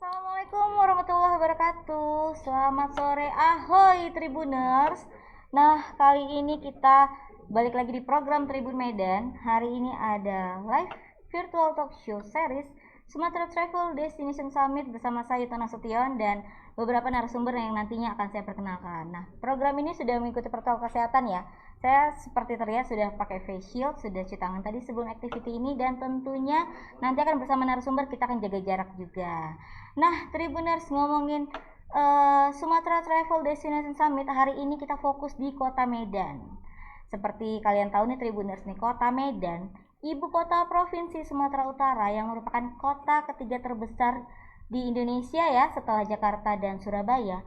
Assalamualaikum warahmatullahi wabarakatuh. Selamat sore, ahoy Tribuners. Nah, kali ini kita balik lagi di program Tribun Medan. Hari ini ada live virtual talk show series Sumatera Travel Destination Summit bersama saya Yuto Nasution dan beberapa narasumber yang nantinya akan saya perkenalkan. Nah, program ini sudah mengikuti protokol kesehatan ya. Saya seperti terlihat sudah pakai face shield, sudah cuci tangan tadi sebelum activity ini, dan tentunya nanti akan bersama narasumber kita akan jaga jarak juga. Nah, Tribuners, ngomongin Sumatera Travel Destination Summit, hari ini kita fokus di Kota Medan. Seperti kalian tahu nih Tribuners nih, Kota Medan, ibu kota Provinsi Sumatera Utara yang merupakan kota ketiga terbesar di Indonesia ya setelah Jakarta dan Surabaya.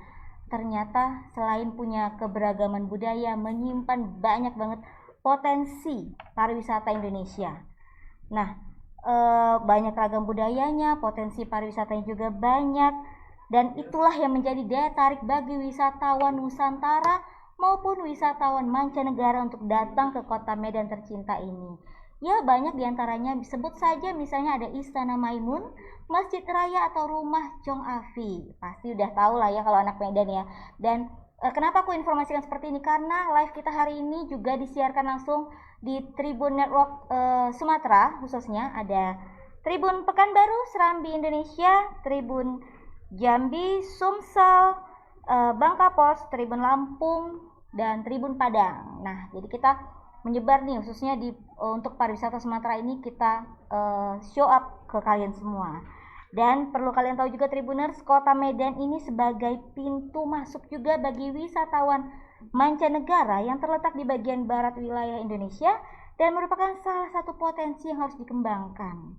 Ternyata selain punya keberagaman budaya, menyimpan banyak banget potensi pariwisata Indonesia. Nah, banyak ragam budayanya, potensi pariwisatanya juga banyak, dan itulah yang menjadi daya tarik bagi wisatawan Nusantara maupun wisatawan mancanegara untuk datang ke kota Medan tercinta ini. Ya, banyak diantaranya, sebut saja misalnya ada Istana Maimun, Masjid Raya atau Rumah Chong Afi. Pasti udah tahu lah ya kalau anak Medan ya. Dan kenapa aku informasikan seperti ini? Karena live kita hari ini juga disiarkan langsung di Tribun Network Sumatera, khususnya ada Tribun Pekanbaru, Serambi Indonesia, Tribun Jambi, Sumsel, Bangka Pos, Tribun Lampung, dan Tribun Padang. Nah, jadi kita menyebar nih khususnya untuk pariwisata Sumatera ini, kita show up ke kalian semua. Dan perlu kalian tahu juga Tribuners, Kota Medan ini sebagai pintu masuk juga bagi wisatawan mancanegara yang terletak di bagian barat wilayah Indonesia dan merupakan salah satu potensi yang harus dikembangkan.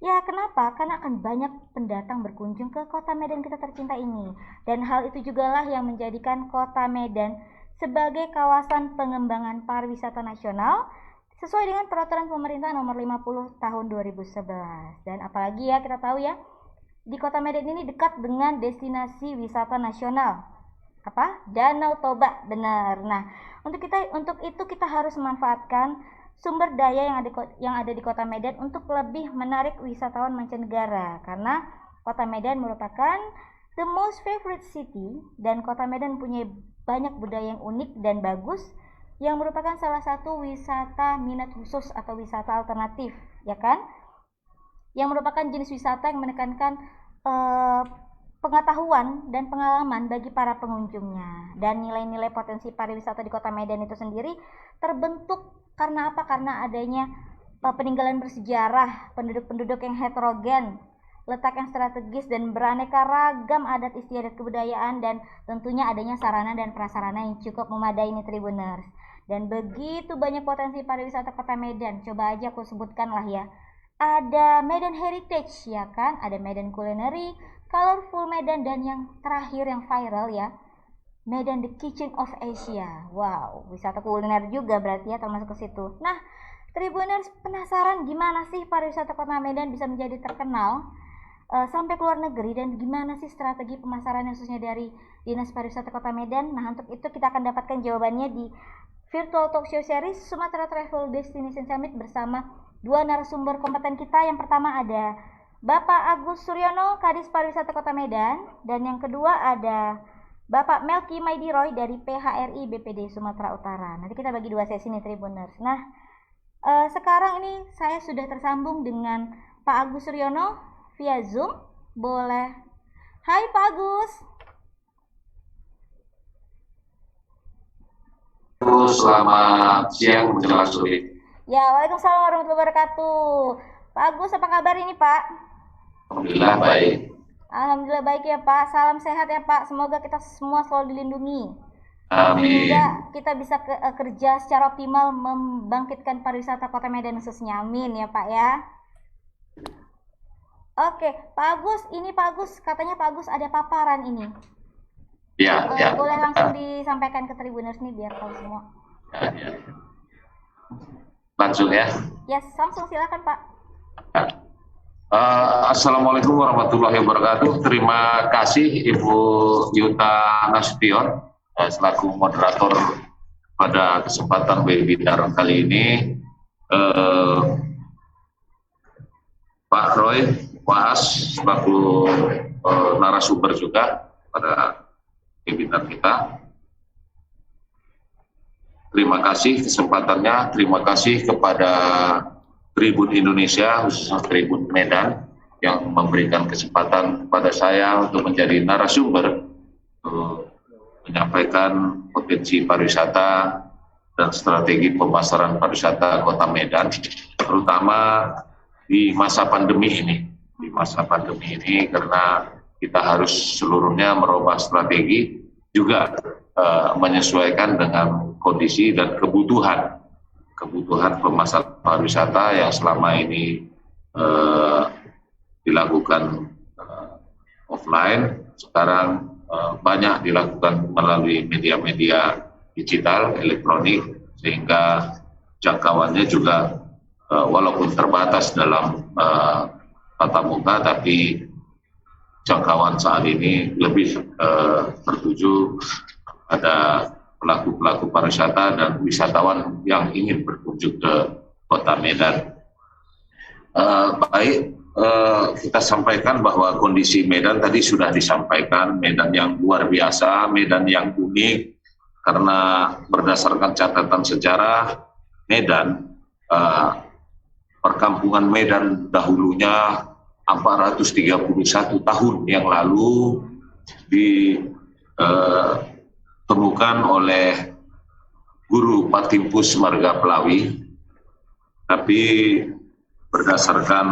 Ya, kenapa? Karena akan banyak pendatang berkunjung ke Kota Medan kita tercinta ini. Dan hal itu jugalah yang menjadikan Kota Medan sebagai kawasan pengembangan pariwisata nasional sesuai dengan peraturan pemerintah nomor 50 tahun 2011. Dan apalagi ya, kita tahu ya, di Kota Medan ini dekat dengan destinasi wisata nasional. Apa? Danau Toba, benar. Nah, untuk itu kita harus memanfaatkan sumber daya yang ada di Kota Medan untuk lebih menarik wisatawan mancanegara, karena Kota Medan merupakan the most favorite city, dan Kota Medan punya banyak budaya yang unik dan bagus yang merupakan salah satu wisata minat khusus atau wisata alternatif, ya kan? Yang merupakan jenis wisata yang menekankan pengetahuan dan pengalaman bagi para pengunjungnya. Dan nilai-nilai potensi pariwisata di Kota Medan itu sendiri terbentuk karena apa? Karena adanya peninggalan bersejarah, penduduk-penduduk yang heterogen, letak yang strategis dan beraneka ragam adat istiadat kebudayaan, dan tentunya adanya sarana dan prasarana yang cukup memadai nih Tribuners. Dan begitu banyak potensi pariwisata Kota Medan, coba aja aku sebutkan lah ya. Ada Medan Heritage ya kan, ada Medan Culinary, Colorful Medan, dan yang terakhir yang viral ya, Medan the Kitchen of Asia. Wow, wisata kuliner juga berarti ya termasuk ke situ. Nah, Tribuners, penasaran gimana sih pariwisata Kota Medan bisa menjadi terkenal sampai ke luar negeri, dan gimana sih strategi pemasaran khususnya dari Dinas Pariwisata Kota Medan? Nah, untuk itu kita akan dapatkan jawabannya di virtual talk show series Sumatera Travel Destination Summit bersama dua narasumber kompeten kita. Yang pertama ada Bapak Agus Suryono, Kadis Pariwisata Kota Medan, dan yang kedua ada Bapak Melki Maidiroy dari PHRI BPD Sumatera Utara. Nanti kita bagi dua sesi nih Tribuners. Nah, sekarang ini saya sudah tersambung dengan Pak Agus Suryono via Zoom. Boleh. Hai Pak Agus. Selamat siang menjelang sore. Ya, waalaikumsalam warahmatullahi wabarakatuh. Pak Agus, apa kabar ini Pak? Alhamdulillah baik. Alhamdulillah baik ya Pak. Salam sehat ya Pak. Semoga kita semua selalu dilindungi. Amin. Sehingga kita bisa kerja secara optimal membangkitkan pariwisata Kota Medan khususnya. Amin ya Pak ya. Oke, Pak Agus, ini Pak Agus, katanya Pak Agus ada paparan ini. Ya, ya. Boleh langsung disampaikan ke Tribuners nih biar tahu semua. Ya. Langsung ya. Yes, langsung silakan Pak. Assalamualaikum warahmatullahi wabarakatuh. Terima kasih Ibu Yuta Nasution selaku moderator pada kesempatan webinar kali ini. Pak Roy, Pak As selaku narasumber juga pada webinar kita. Terima kasih kesempatannya, terima kasih kepada Tribun Indonesia, khususnya Tribun Medan, yang memberikan kesempatan kepada saya untuk menjadi narasumber, menyampaikan potensi pariwisata dan strategi pemasaran pariwisata Kota Medan, terutama di masa pandemi ini. Di masa pandemi ini, karena kita harus seluruhnya merubah strategi, juga menyesuaikan dengan kondisi dan kebutuhan pemasaran pariwisata yang selama ini dilakukan offline, sekarang banyak dilakukan melalui media-media digital, elektronik, sehingga jangkauannya juga walaupun terbatas dalam tatap muka, tapi jangkauan saat ini lebih tertuju pada pelaku-pelaku pariwisata dan wisatawan yang ingin berkunjung ke Kota Medan. Kita sampaikan bahwa kondisi Medan tadi sudah disampaikan, Medan yang luar biasa, Medan yang unik, karena berdasarkan catatan sejarah Medan, perkampungan Medan dahulunya 431 tahun yang lalu ditemukan oleh Guru Patimpus Marga Pelawi, tapi berdasarkan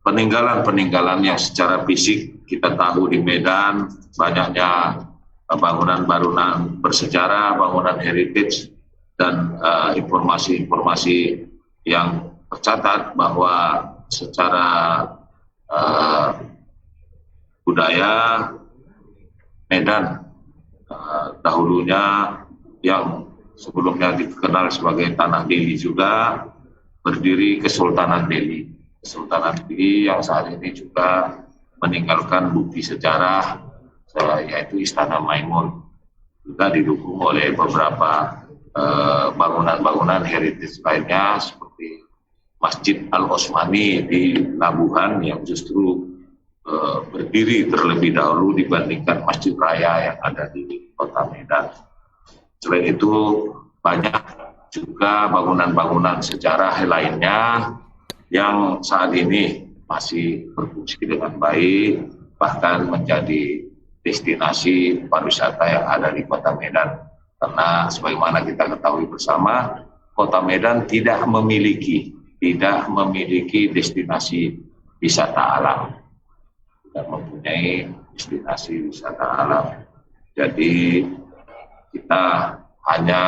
peninggalan-peninggalan yang secara fisik kita tahu di Medan, banyaknya bangunan-bangunan bersejarah, bangunan heritage, dan informasi-informasi yang tercatat bahwa secara budaya Medan dahulunya yang sebelumnya dikenal sebagai Tanah Delhi juga berdiri Kesultanan Delhi. Kesultanan Delhi yang saat ini juga meninggalkan bukti sejarah yaitu Istana Maimun, juga didukung oleh beberapa bangunan-bangunan heritage lainnya seperti Masjid Al-Osmani di Labuhan yang justru berdiri terlebih dahulu dibandingkan Masjid Raya yang ada di Kota Medan. Selain itu banyak juga bangunan-bangunan sejarah lainnya yang saat ini masih berfungsi dengan baik, bahkan menjadi destinasi pariwisata yang ada di Kota Medan. Karena sebagaimana kita ketahui bersama, Kota Medan tidak memiliki destinasi wisata alam, tidak mempunyai destinasi wisata alam. Jadi kita hanya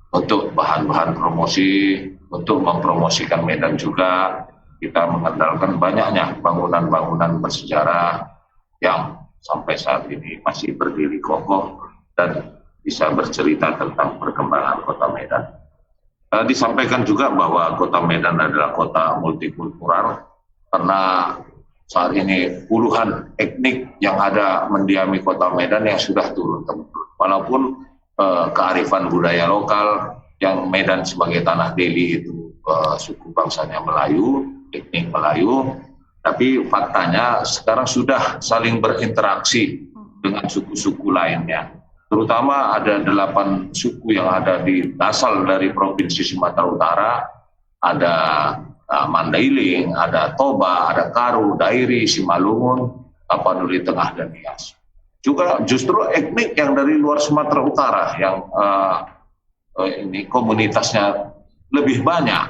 untuk bahan-bahan promosi, untuk mempromosikan Medan juga, kita mengandalkan banyaknya bangunan-bangunan bersejarah yang sampai saat ini masih berdiri kokoh dan bisa bercerita tentang perkembangan Kota Medan. Disampaikan juga bahwa Kota Medan adalah kota multikultural karena saat ini puluhan etnik yang ada mendiami Kota Medan yang sudah turun-temurun. Walaupun kearifan budaya lokal yang Medan sebagai Tanah Delhi itu suku bangsanya Melayu, etnik Melayu, tapi faktanya sekarang sudah saling berinteraksi dengan suku-suku lainnya. Terutama ada 8 suku yang ada di asal dari Provinsi Sumatera Utara, ada Mandailing, ada Toba, ada Karo, Dairi, Simalungun, Tapanuli Tengah, dan Nias. Juga justru etnik yang dari luar Sumatera Utara yang ini komunitasnya lebih banyak,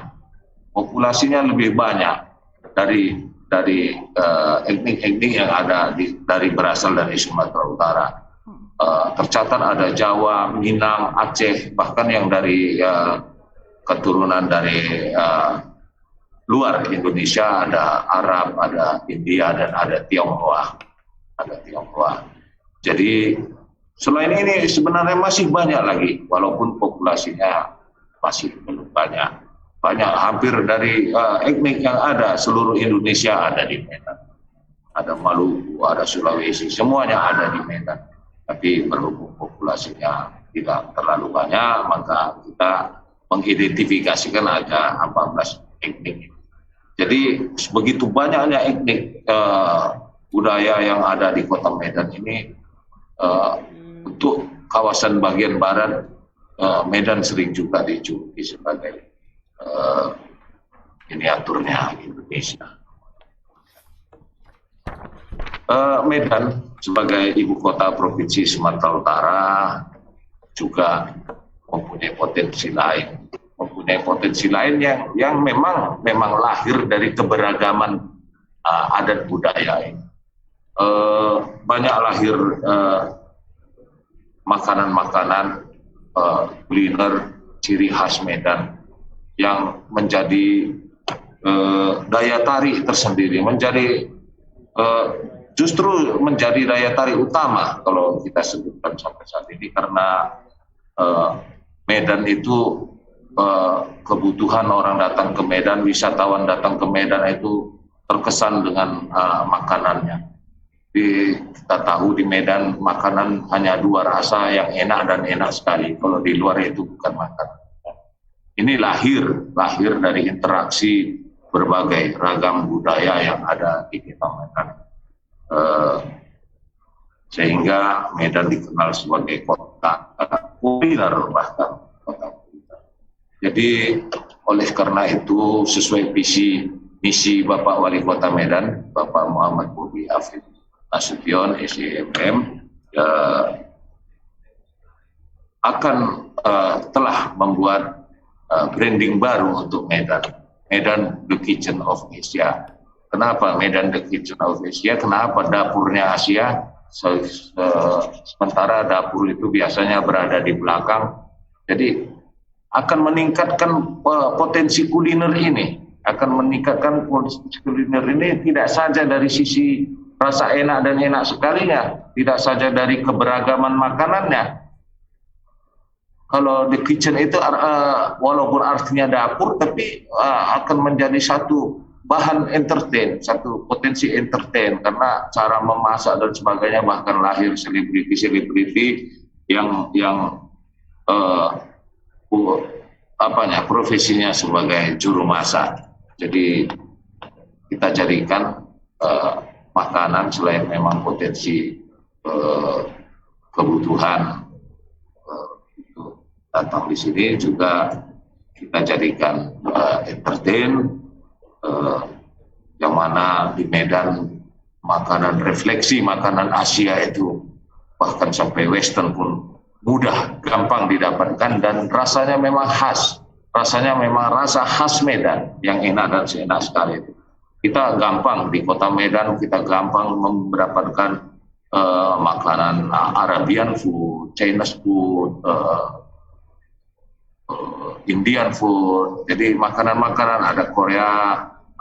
populasinya lebih banyak dari etnik-etnik yang ada dari berasal dari Sumatera Utara. Tercatat ada Jawa, Minang, Aceh, bahkan yang dari keturunan dari luar Indonesia, ada Arab, ada India, dan ada Tionghoa. Jadi selain ini sebenarnya masih banyak lagi, walaupun populasinya masih belum banyak. Hampir dari etnik yang ada seluruh Indonesia ada di Medan. Ada Maluku, ada Sulawesi, semuanya ada di Medan. Tapi berhubung populasinya tidak terlalu banyak, maka kita mengidentifikasikan ada 14 etnik. Jadi begitu banyaknya etnik budaya yang ada di Kota Medan ini. Untuk kawasan bagian barat, Medan sering juga dijuluki sebagai miniaturnya Indonesia. Medan sebagai ibu kota provinsi Sumatera Utara juga mempunyai potensi lain yang memang lahir dari keberagaman adat budaya ini. Banyak lahir makanan-makanan kuliner ciri khas Medan yang menjadi daya tarik tersendiri, justru menjadi daya tarik utama kalau kita sebutkan sampai saat ini, karena Medan itu kebutuhan orang datang ke Medan, wisatawan datang ke Medan itu terkesan dengan makanannya. Kita tahu di Medan makanan hanya 2 rasa yang enak dan enak sekali. Kalau di luar itu bukan makanan. Ini lahir dari interaksi berbagai ragam budaya yang ada di kita Medan. Sehingga Medan dikenal sebagai kota kuliner, bahkan kota kuliner. Jadi oleh karena itu sesuai visi misi Bapak Wali Kota Medan, Bapak Muhammad Bobi Afif Nasution, SEMM, akan telah membuat branding baru untuk Medan. Medan the Kitchen of Asia. Kenapa Medan the Kitchen of Asia? Kenapa dapurnya Asia? Sementara dapur itu biasanya berada di belakang. Jadi akan meningkatkan potensi kuliner ini. Akan meningkatkan potensi kuliner ini tidak saja dari sisi rasa enak dan enak sekalinya, tidak saja dari keberagaman makanannya. Kalau the kitchen itu walaupun artinya dapur, tapi akan menjadi satu bahan entertain, satu potensi entertain, karena cara memasak dan sebagainya, bahkan lahir selebriti yang profesinya sebagai juru masak. Jadi kita jadikan makanan selain memang potensi kebutuhan datang di sini, juga kita jadikan entertain, yang mana di Medan makanan refleksi makanan Asia itu bahkan sampai Western pun mudah, gampang didapatkan, dan rasanya memang khas. Rasanya memang rasa khas Medan yang enak dan seenak sekali itu. Kita gampang di Kota Medan, kita gampang mendapatkan makanan Arabian food, Chinese food, Indian food. Jadi makanan-makanan ada Korea,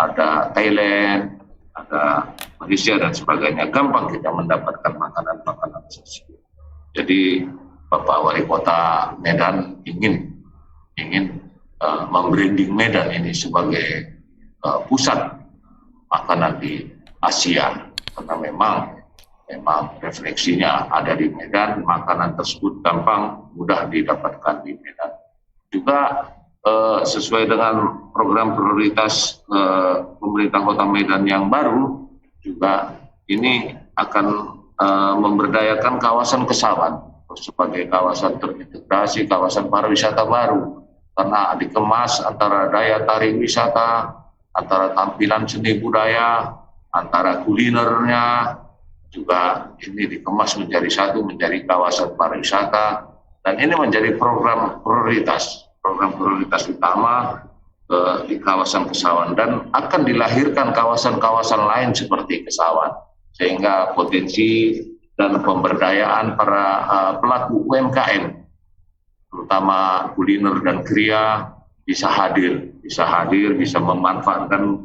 ada Thailand, ada Malaysia dan sebagainya. Gampang kita mendapatkan makanan-makanan tersebut. Jadi Bapak Wali Kota Medan ingin membranding Medan ini sebagai pusat makanan di Asia, karena memang refleksinya ada di Medan. Makanan tersebut gampang, mudah didapatkan di Medan. Juga sesuai dengan program prioritas pemerintah Kota Medan yang baru, juga ini akan memberdayakan kawasan Kesawan sebagai kawasan terintegrasi, kawasan pariwisata baru, karena dikemas antara daya tarik wisata, antara tampilan seni budaya, antara kulinernya, juga ini dikemas menjadi satu, menjadi kawasan pariwisata, dan ini menjadi program prioritas utama di kawasan Kesawan, dan akan dilahirkan kawasan-kawasan lain seperti Kesawan, sehingga potensi dan pemberdayaan para pelaku UMKM, terutama kuliner dan kriya, bisa hadir, bisa memanfaatkan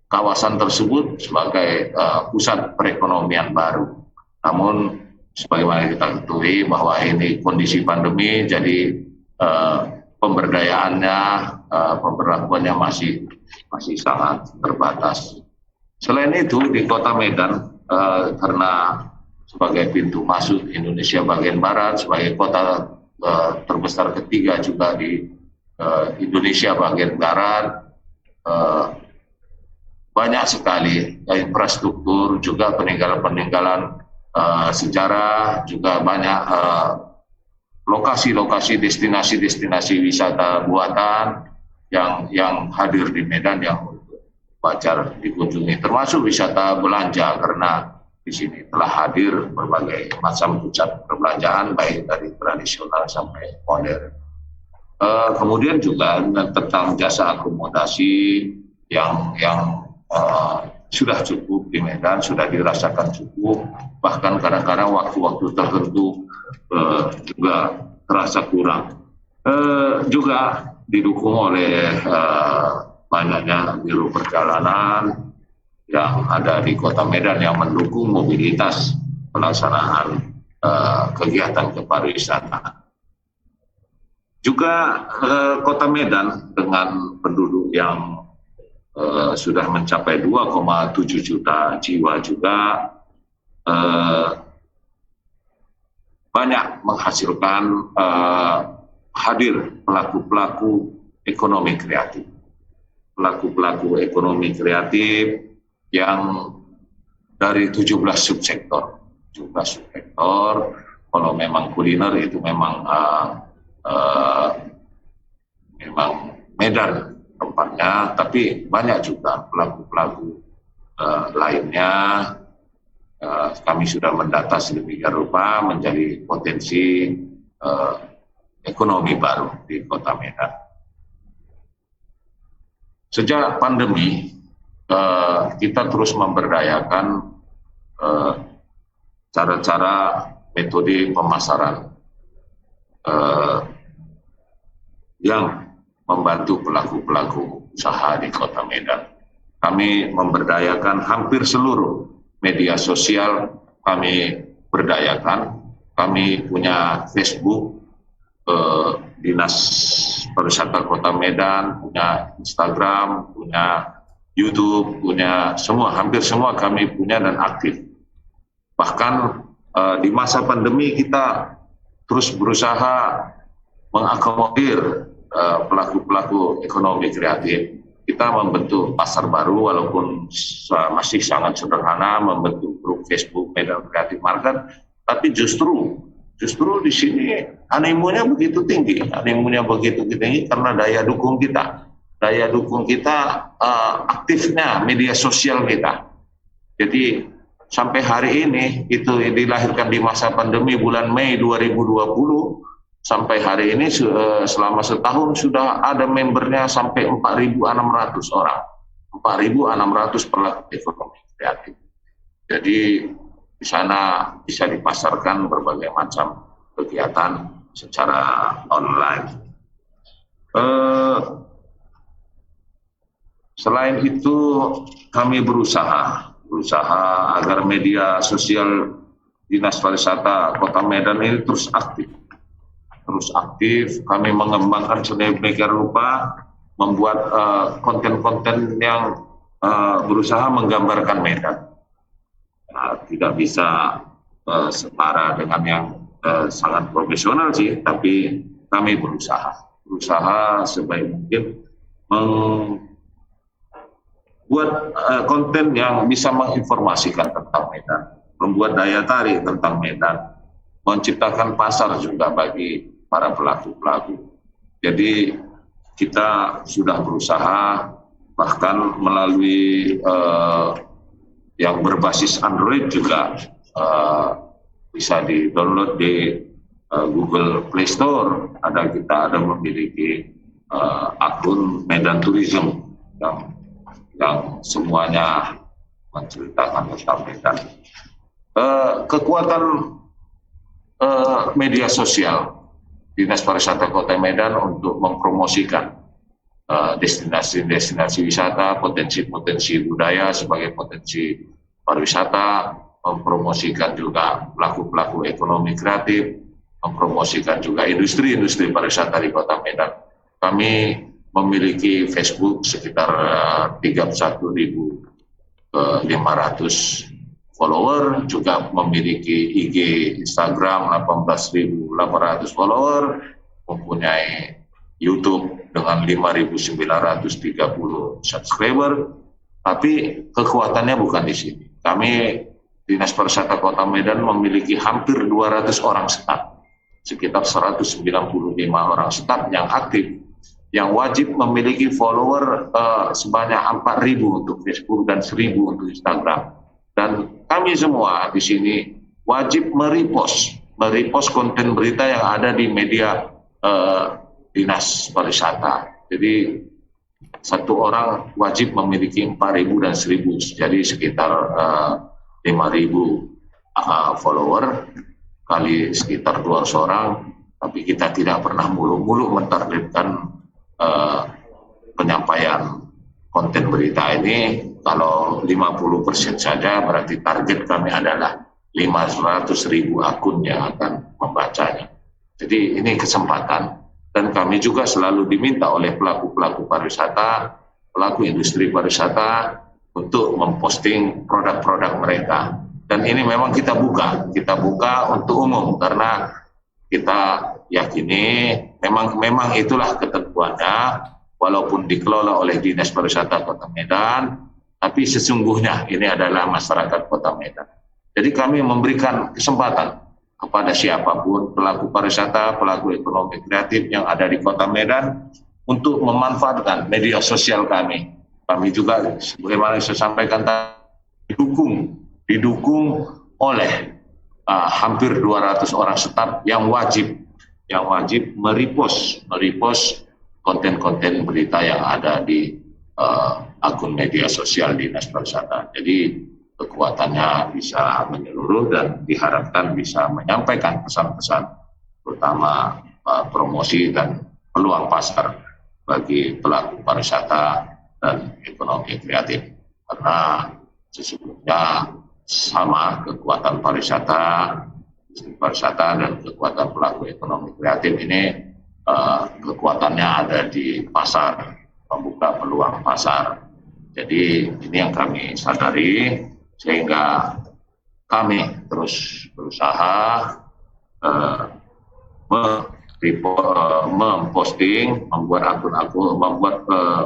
kawasan tersebut sebagai pusat perekonomian baru. Namun sebagaimana kita ketahui bahwa ini kondisi pandemi, jadi pemberdayaannya, pemberlakuannya masih sangat terbatas. Selain itu di Kota Medan, karena sebagai pintu masuk Indonesia bagian barat, sebagai kota terbesar ketiga juga di Indonesia bagian barat, eh, banyak sekali infrastruktur, juga peninggalan-peninggalan sejarah, juga banyak lokasi-lokasi destinasi-destinasi wisata buatan yang hadir di Medan yang wajar dikunjungi, termasuk wisata belanja, karena di sini telah hadir berbagai macam pusat perbelanjaan baik dari tradisional sampai modern. Kemudian juga tentang jasa akomodasi yang sudah cukup di Medan, sudah dirasakan cukup, bahkan kadang-kadang waktu-waktu tertentu juga terasa kurang. Juga didukung oleh banyaknya biro perjalanan yang ada di Kota Medan yang mendukung mobilitas pelaksanaan kegiatan kepariwisata. Juga Kota Medan dengan penduduk yang sudah mencapai 2,7 juta jiwa juga banyak menghasilkan hadir pelaku-pelaku ekonomi kreatif. Pelaku-pelaku ekonomi kreatif yang dari 17 subsektor. 17 subsektor, kalau memang kuliner itu memang Medan tempatnya, tapi banyak juga pelaku-pelaku lainnya. Kami sudah mendata sedemikian rupa menjadi potensi ekonomi baru di Kota Medan. Sejak pandemi, kita terus memberdayakan cara-cara metode pemasaran yang membantu pelaku-pelaku usaha di Kota Medan. Kami memberdayakan hampir seluruh media sosial, kami berdayakan. Kami punya Facebook, Dinas Pariwisata Kota Medan, punya Instagram, punya YouTube, punya semua, hampir semua kami punya dan aktif. Bahkan di masa pandemi kita terus berusaha mengakomodir pelaku-pelaku ekonomi kreatif. Kita membentuk pasar baru walaupun masih sangat sederhana, membentuk grup Facebook Medan Creative Market, tapi justru di sini animonya begitu tinggi karena daya dukung kita, aktifnya media sosial kita. Jadi sampai hari ini itu dilahirkan di masa pandemi bulan Mei 2020. Sampai hari ini selama setahun sudah ada membernya sampai 4.600 orang. 4.600 pelaku ekonomi kreatif. Jadi di sana bisa dipasarkan berbagai macam kegiatan secara online. Selain itu kami berusaha agar media sosial Dinas Pariwisata Kota Medan ini terus aktif. Kami mengembangkan sedemikian rupa, membuat konten-konten yang berusaha menggambarkan Medan. Tidak bisa setara dengan yang sangat profesional sih, tapi kami berusaha sebaik mungkin membuat konten yang bisa menginformasikan tentang Medan, membuat daya tarik tentang Medan, menciptakan pasar juga bagi para pelaku-pelaku. Jadi kita sudah berusaha bahkan melalui yang berbasis Android juga bisa di-download di Google Play Store. Kita ada memiliki akun Medan Tourism yang semuanya menceritakan tentang Medan. Kekuatan media sosial Dinas Pariwisata Kota Medan untuk mempromosikan destinasi-destinasi wisata, potensi-potensi budaya sebagai potensi pariwisata, mempromosikan juga pelaku-pelaku ekonomi kreatif, mempromosikan juga industri-industri pariwisata di Kota Medan. Kami memiliki Facebook sekitar 31.500 follower, juga memiliki IG Instagram 18.800 follower, mempunyai YouTube dengan 5.930 subscriber, tapi kekuatannya bukan di sini. Kami Dinas Pariwisata Kota Medan memiliki hampir 200 orang staf, sekitar 195 orang staf yang aktif, yang wajib memiliki follower sebanyak 4.000 untuk Facebook dan 1.000 untuk Instagram. Dan kami semua di sini wajib merepost konten berita yang ada di media Dinas Pariwisata. Jadi satu orang wajib memiliki 4.000 dan 1.000, jadi sekitar 5.000 follower kali sekitar 200 orang. Tapi kita tidak pernah mulu-mulu mentargetkan penyampaian konten berita ini. Kalau 50% saja berarti target kami adalah 500.000 akun yang akan membacanya. Jadi ini kesempatan, dan kami juga selalu diminta oleh pelaku-pelaku pariwisata, pelaku industri pariwisata untuk memposting produk-produk mereka. Dan ini memang kita buka untuk umum, karena kita yakini memang itulah ketentuannya, walaupun dikelola oleh Dinas Pariwisata Kota Medan, tapi sesungguhnya ini adalah masyarakat Kota Medan. Jadi kami memberikan kesempatan kepada siapapun, pelaku pariwisata, pelaku ekonomi kreatif yang ada di Kota Medan, untuk memanfaatkan media sosial kami. Kami juga, sebagaimana saya sampaikan tadi, didukung oleh hampir 200 orang staf yang wajib merepost konten-konten berita yang ada di akun media sosial Dinas Pariwisata. Jadi kekuatannya bisa menyeluruh dan diharapkan bisa menyampaikan pesan-pesan, terutama promosi dan peluang pasar bagi pelaku pariwisata dan ekonomi kreatif. Karena sesungguhnya sama kekuatan pariwisata dan kekuatan pelaku ekonomi kreatif ini, kekuatannya ada di pasar, membuka peluang pasar. Jadi ini yang kami sadari, sehingga kami terus berusaha memposting, membuat akun-akun, membuat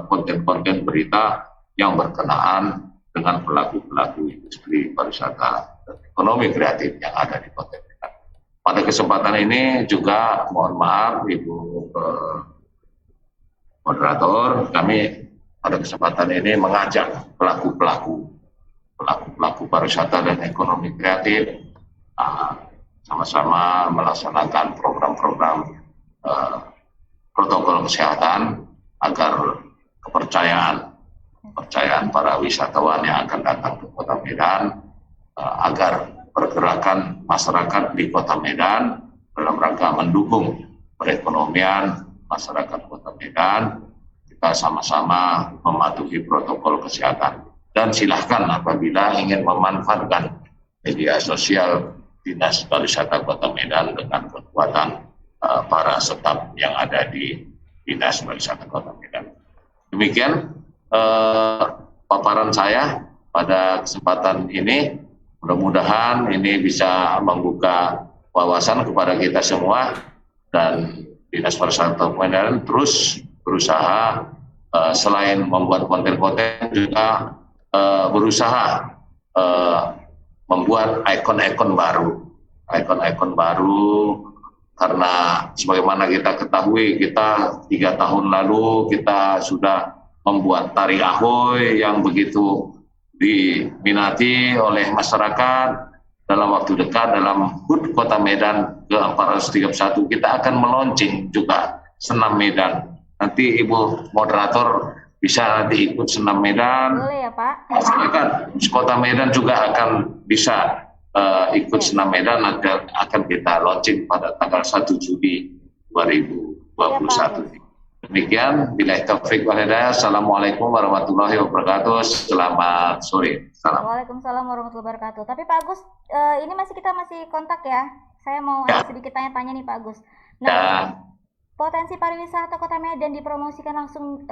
konten-konten berita yang berkenaan dengan pelaku-pelaku industri pariwisata dan ekonomi kreatif yang ada di Kota Medan. Pada kesempatan ini juga mohon maaf Ibu moderator, kami pada kesempatan ini mengajak pelaku-pelaku pariwisata dan ekonomi kreatif sama-sama melaksanakan program-program protokol kesehatan agar kepercayaan para wisatawan yang akan datang ke Kota Medan, agar pergerakan masyarakat di Kota Medan dalam rangka mendukung perekonomian masyarakat Kota Medan, kita sama-sama mematuhi protokol kesehatan. Dan silahkan apabila ingin memanfaatkan media sosial Dinas Pariwisata Kota Medan dengan kekuatan para staf yang ada di Dinas Pariwisata Kota Medan. Demikian paparan saya pada kesempatan ini. Mudah-mudahan ini bisa membuka wawasan kepada kita semua, dan Dinas Pariwisata Kota Medan terus berusaha selain membuat konten-konten juga berusaha membuat ikon-ikon baru, karena sebagaimana kita ketahui, kita 3 tahun lalu kita sudah membuat tari Ahoy yang begitu diminati oleh masyarakat. Dalam waktu dekat dalam HUT Kota Medan ke-431 kita akan meluncing juga senam Medan. Nanti Ibu moderator bisa nanti ikut senam Medan. Boleh ya Pak? Masyarakat Kota Medan juga akan bisa ikut senam Medan, akan kita launching pada tanggal 1 Juli 2021. Demikian, billahi taufik wal hidayah. Assalamualaikum warahmatullahi wabarakatuh. Selamat sore. Salam. Waalaikumsalam warahmatullahi wabarakatuh. Tapi Pak Agus, ini kita masih kontak ya. Saya mau sedikit tanya-tanya nih Pak Agus. Nah, potensi pariwisata Kota Medan dipromosikan langsung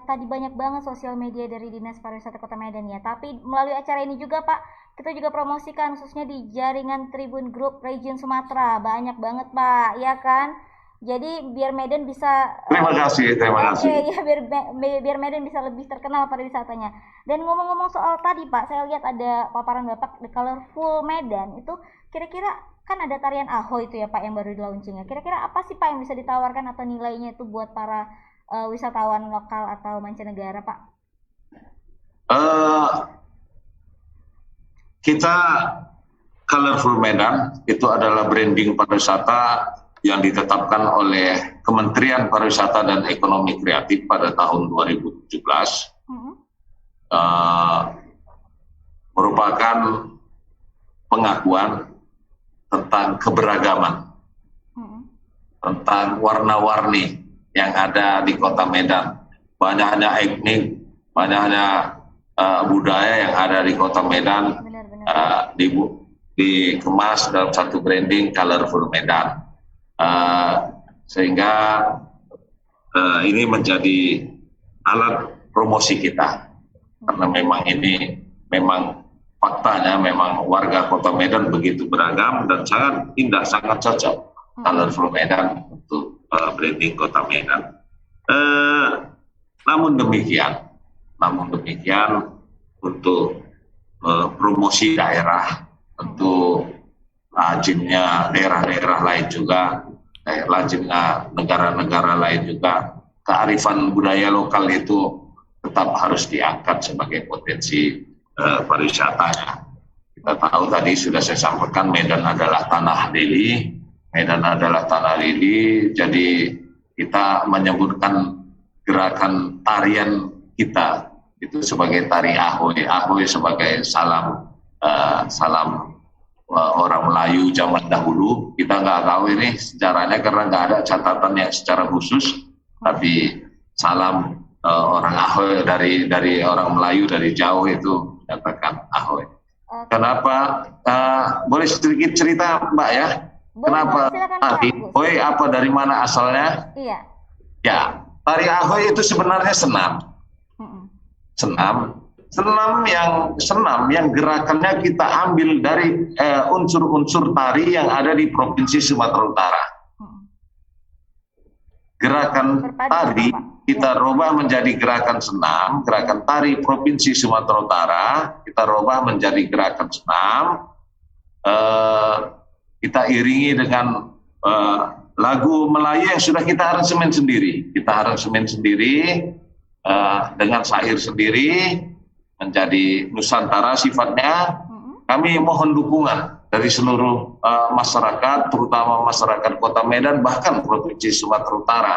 tadi banyak banget sosial media dari Dinas Pariwisata Kota Medan ya. Tapi melalui acara ini juga Pak, kita juga promosikan khususnya di jaringan Tribun Group Region Sumatera. Banyak banget Pak, ya kan? Jadi biar Medan bisa Terima kasih, terima Oke, kasih. ya biar Medan bisa lebih terkenal pariwisatanya. Dan ngomong-ngomong soal tadi Pak, saya lihat ada paparan Bapak The Colorful Medan itu kira-kira kan ada tarian Ahoy itu ya Pak yang baru di launchingnya. Kira-kira apa sih Pak yang bisa ditawarkan atau nilainya itu buat para wisatawan lokal atau mancanegara Pak? Eh, kita Colorful Medan itu adalah branding pariwisata yang ditetapkan oleh Kementerian Pariwisata dan Ekonomi Kreatif pada tahun 2017. Merupakan pengakuan tentang keberagaman, tentang warna-warni yang ada di Kota Medan. Banyaknya etnik, banyaknya budaya yang ada di Kota Medan dikemas dalam satu branding Colorful Medan. Sehingga ini menjadi alat promosi kita, karena memang ini faktanya memang warga Kota Medan begitu beragam dan sangat indah, sangat cocok Colorful Medan untuk branding Kota Medan. Namun demikian untuk promosi daerah, tentu lazimnya daerah-daerah lain juga, lazimnya negara-negara lain juga, kearifan budaya lokal itu tetap harus diangkat sebagai potensi pariwisatanya. Kita tahu tadi sudah saya sampaikan Medan adalah tanah lili, jadi kita menyebutkan gerakan tarian kita itu sebagai tari Ahoy sebagai salam orang Melayu zaman dahulu. Kita nggak tahu ini sejarahnya karena nggak ada catatan yang secara khusus, tapi salam orang Ahoy dari orang Melayu dari jauh itu katakan Ahoy. Kenapa? Boleh sedikit cerita Mbak ya? Kenapa tari Ahoy? Apa dari mana asalnya? Iya. Ya, tari Ahoy itu sebenarnya senam. Senam yang gerakannya kita ambil dari unsur-unsur tari yang ada di Provinsi Sumatera Utara. Gerakan tari kita rubah menjadi gerakan senam, gerakan tari Provinsi Sumatera Utara kita rubah menjadi gerakan senam. Kita iringi dengan lagu Melayu yang sudah kita aransemen sendiri. Dengan syair sendiri, menjadi Nusantara sifatnya. Kami mohon dukungan dari seluruh masyarakat, terutama masyarakat Kota Medan, bahkan Provinsi Sumatera Utara.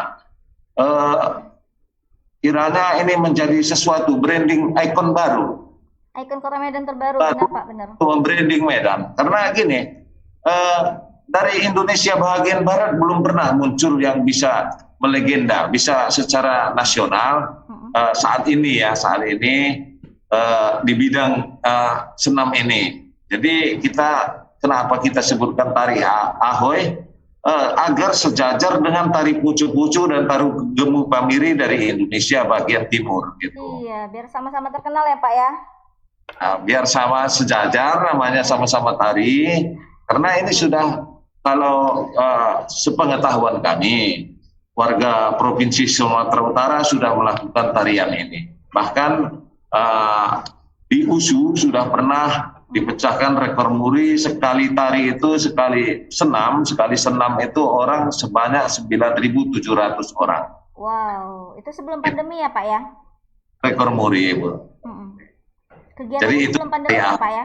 Kiranya ini menjadi sesuatu branding ikon baru. Ikon Kota Medan terbaru, benar Pak, benar. Branding Medan, karena gini, dari Indonesia bagian barat belum pernah muncul yang bisa melegenda, bisa secara nasional. Saat ini di bidang senam ini. Jadi kenapa kita sebutkan tari Ahoy? Agar sejajar dengan tari pucu-pucu dan tari gemu pamiri dari Indonesia bagian timur gitu. Iya, biar sama-sama terkenal ya Pak ya. Biar sama sejajar, namanya sama-sama tari. Karena ini sudah, kalau sepengetahuan kami, warga Provinsi Sumatera Utara sudah melakukan tarian ini. Bahkan di USU sudah pernah dipecahkan rekor muri, sekali tari itu, sekali senam itu orang sebanyak 9.700 orang. Wow, itu sebelum pandemi ya Pak ya? Rekor muri, Ibu. Kegiatan jadi itu sebelum pandemi ya Pak ya?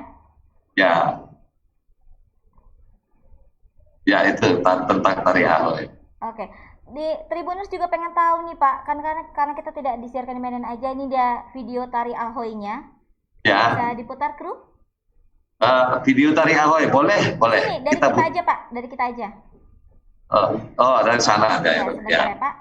Ya itu tentang tari Ahoy. Oke. Di Tribuners juga pengen tahu nih Pak, karena kita tidak disiarkan di Medan aja, ini dia video tari Ahoy-nya. Ya. Bisa diputar kru? Video tari Ahoy, boleh. Ini, dari kita aja Pak, dari kita aja. Dari sana ada ya. Pak.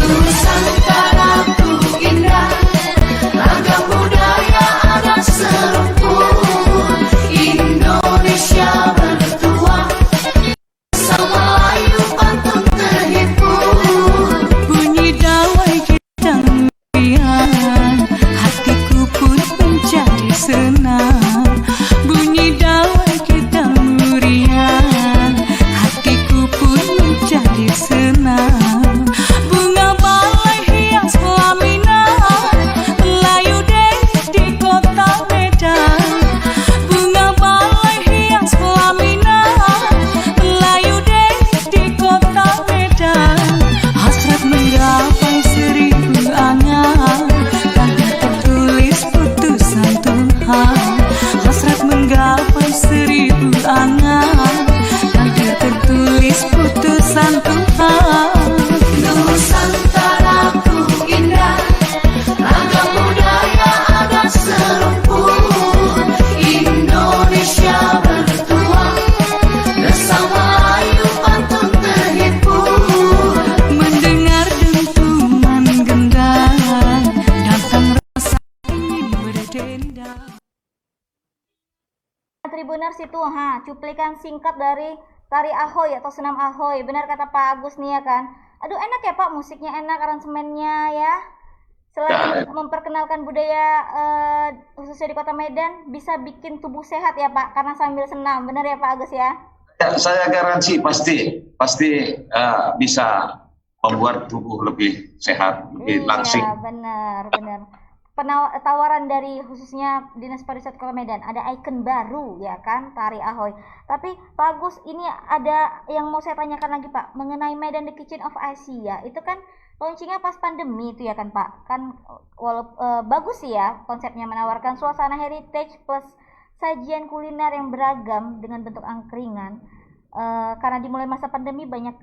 Nusantara. itu, cuplikan singkat dari Tari Ahoy atau Senam Ahoy. Benar kata Pak Agus nih ya kan. Aduh enak ya Pak, musiknya enak, aransemennya ya. Selain memperkenalkan budaya khususnya di Kota Medan, bisa bikin tubuh sehat ya Pak, karena sambil senam. Benar ya Pak Agus ya? Ya, saya garansi pasti bisa membuat tubuh lebih sehat, lebih langsing. Iya, benar. Tawaran dari khususnya Dinas Pariwisata Kota Medan, ada ikon baru ya kan, Tari Ahoy. Tapi Pak Agus, ini ada yang mau saya tanyakan lagi Pak, mengenai Medan The Kitchen of Asia. Itu kan launchingnya pas pandemi itu ya kan Pak. Kan bagus sih ya konsepnya, menawarkan suasana heritage plus sajian kuliner yang beragam dengan bentuk angkringan. Karena dimulai masa pandemi banyak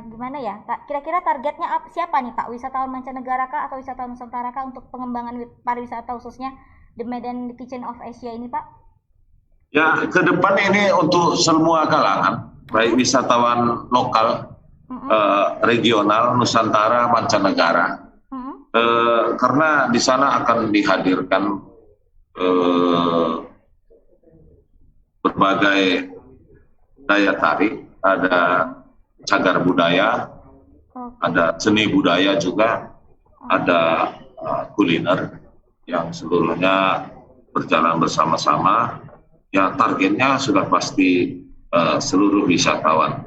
gimana ya, kira-kira targetnya siapa nih Pak, wisatawan mancanegara kah atau wisatawan Nusantara kah untuk pengembangan pariwisata khususnya The Medan The Kitchen of Asia ini Pak? Ya, ke depan ini untuk semua kalangan, baik wisatawan lokal, regional, Nusantara, mancanegara, karena di sana akan dihadirkan berbagai daya tarik, ada cagar budaya, ada seni budaya juga, ada kuliner yang seluruhnya berjalan bersama-sama. Ya, targetnya sudah pasti seluruh wisatawan,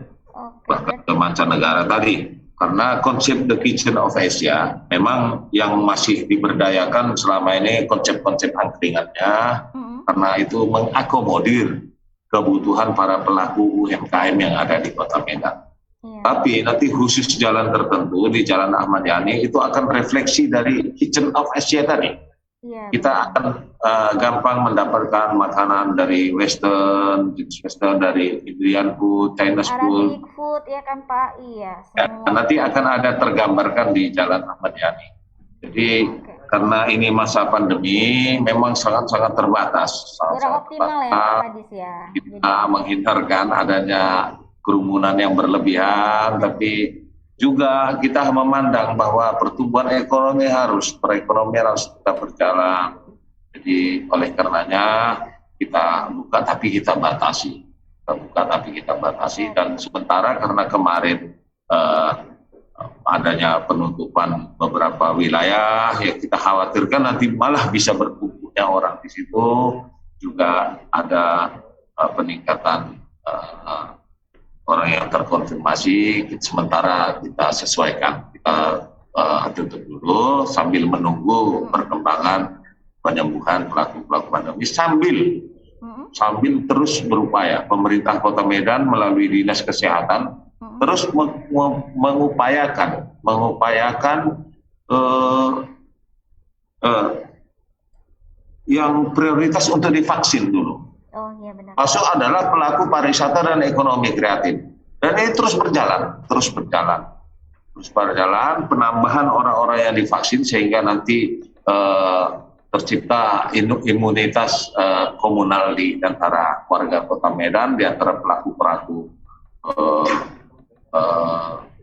bahkan ke mancanegara tadi. Karena konsep The Kitchen of Asia memang yang masih diberdayakan selama ini konsep-konsep angkringannya, karena itu mengakomodir kebutuhan para pelaku UMKM yang ada di Kota Medan. Tapi nanti khusus jalan tertentu di Jalan Ahmad Yani itu akan refleksi dari Kitchen of Asia tadi. Kita akan gampang mendapatkan makanan dari Western, dari Indian food, Chinese food. Arabic food ya kan Pak? Iya. Nanti akan ada tergambarkan di Jalan Ahmad Yani. Jadi karena ini masa pandemi memang sangat-sangat terbatas. Kurang optimal ya Pak Kadis ya. Kita menghindarkan adanya kerumunan yang berlebihan, tapi juga kita memandang bahwa pertumbuhan ekonomi perekonomian harus tetap berjalan. Jadi oleh karenanya kita buka tapi kita batasi. Dan sementara karena kemarin adanya penutupan beberapa wilayah, ya kita khawatirkan nanti malah bisa berkumpulnya orang di situ, juga ada peningkatan orang yang terkonfirmasi. Sementara kita sesuaikan, kita tutup dulu sambil menunggu perkembangan penyembuhan pelaku-pelaku pandemi, sambil terus berupaya pemerintah Kota Medan melalui Dinas Kesehatan terus mengupayakan yang prioritas untuk divaksin dulu. Oh iya benar. Masuk adalah pelaku pariwisata dan ekonomi kreatif. Dan ini terus berjalan. Penambahan orang-orang yang divaksin sehingga nanti tercipta imunitas komunal di antara warga Kota Medan, di antara pelaku-pelaku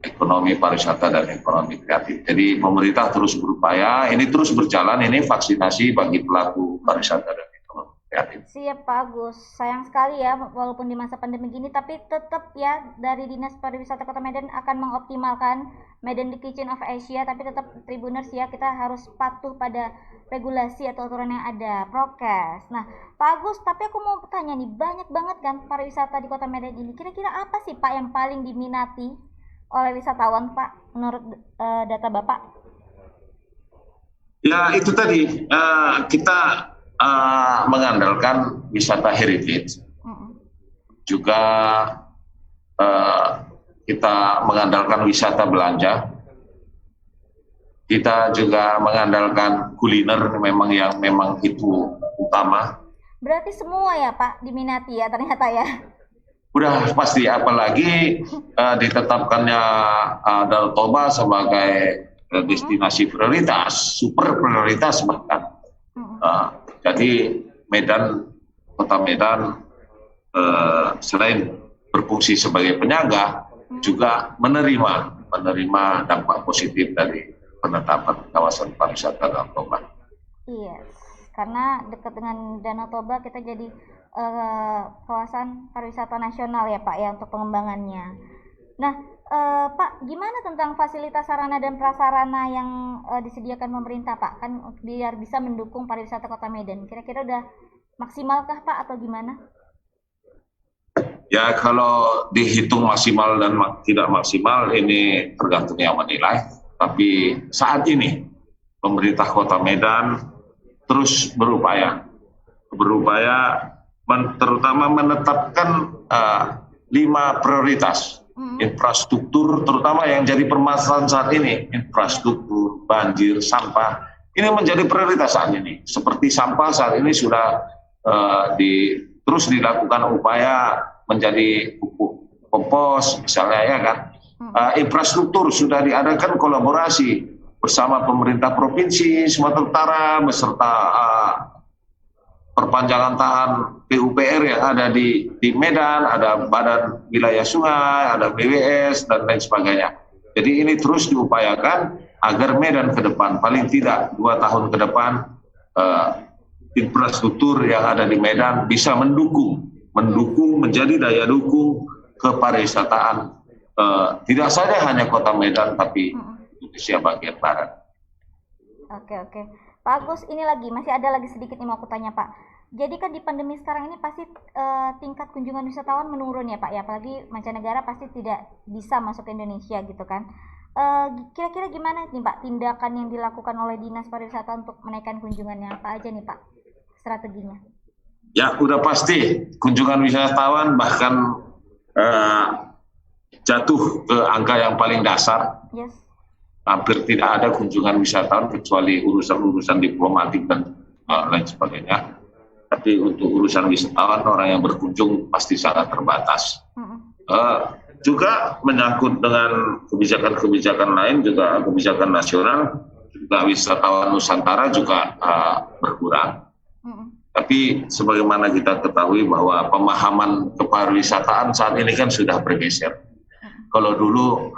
ekonomi pariwisata dan ekonomi kreatif. Jadi pemerintah terus berupaya, ini terus berjalan, ini vaksinasi bagi pelaku pariwisata dan ekonomi kreatif. Siap Pak Agus, sayang sekali ya walaupun di masa pandemi gini, tapi tetap ya dari Dinas Pariwisata Kota Medan akan mengoptimalkan Medan The Kitchen of Asia, tapi tetap Tribuners ya, kita harus patuh pada regulasi atau aturan yang ada, prokes. Nah Pak Agus, tapi aku mau tanya nih, banyak banget kan pariwisata di Kota Medan ini, kira-kira apa sih Pak yang paling diminati oleh wisatawan Pak menurut data Bapak? Ya itu tadi, kita mengandalkan wisata heritage, juga kita mengandalkan wisata belanja, kita juga mengandalkan kuliner memang itu utama. Berarti semua ya Pak diminati ya ternyata ya? Udah pasti, apalagi ditetapkannya Danau Toba sebagai destinasi prioritas, super prioritas bahkan. Jadi Kota Medan selain berfungsi sebagai penyangga, juga menerima dampak positif dari penetapan kawasan pariwisata Danau Toba. Iya, karena dekat dengan Danau Toba kita jadi kawasan pariwisata nasional ya Pak ya untuk pengembangannya. Nah, Pak, gimana tentang fasilitas sarana dan prasarana yang disediakan pemerintah Pak? Kan biar bisa mendukung pariwisata Kota Medan. Kira-kira udah maksimalkah Pak atau gimana? Ya, kalau dihitung maksimal dan tidak maksimal ini tergantung yang menilai. Tapi saat ini pemerintah Kota Medan terus berupaya terutama menetapkan 5 prioritas infrastruktur, terutama yang jadi permasalahan saat ini, infrastruktur, banjir, sampah, ini menjadi prioritas saat ini. Seperti sampah saat ini sudah terus dilakukan upaya menjadi pupuk kompos misalnya ya kan. Infrastruktur sudah diadakan kolaborasi bersama pemerintah provinsi Sumatera Utara beserta perpanjangan tahan PUPR yang ada di Medan, ada Badan Wilayah Sungai, ada BWS, dan lain sebagainya. Jadi ini terus diupayakan agar Medan ke depan, paling tidak 2 tahun ke depan, infrastruktur yang ada di Medan bisa mendukung menjadi daya dukung kepariwisataan, tidak saja hanya Kota Medan, tapi Indonesia bagian Barat. Oke. Pak Agus, ini masih ada lagi sedikit nih mau aku tanya Pak. Jadi kan di pandemi sekarang ini pasti tingkat kunjungan wisatawan menurun ya Pak ya, apalagi mancanegara pasti tidak bisa masuk ke Indonesia gitu kan. Kira-kira gimana nih Pak tindakan yang dilakukan oleh Dinas Pariwisata untuk menaikkan kunjungannya, apa aja nih Pak strateginya? Ya udah pasti kunjungan wisatawan bahkan jatuh ke angka yang paling dasar. Yes. Hampir tidak ada kunjungan wisatawan kecuali urusan-urusan diplomatik dan lain sebagainya. Tapi untuk urusan wisatawan, orang yang berkunjung pasti sangat terbatas. Juga menyangkut dengan kebijakan-kebijakan lain, juga kebijakan nasional, juga wisatawan Nusantara juga berkurang. Tapi sebagaimana kita ketahui bahwa pemahaman kepariwisataan saat ini kan sudah bergeser. Kalau dulu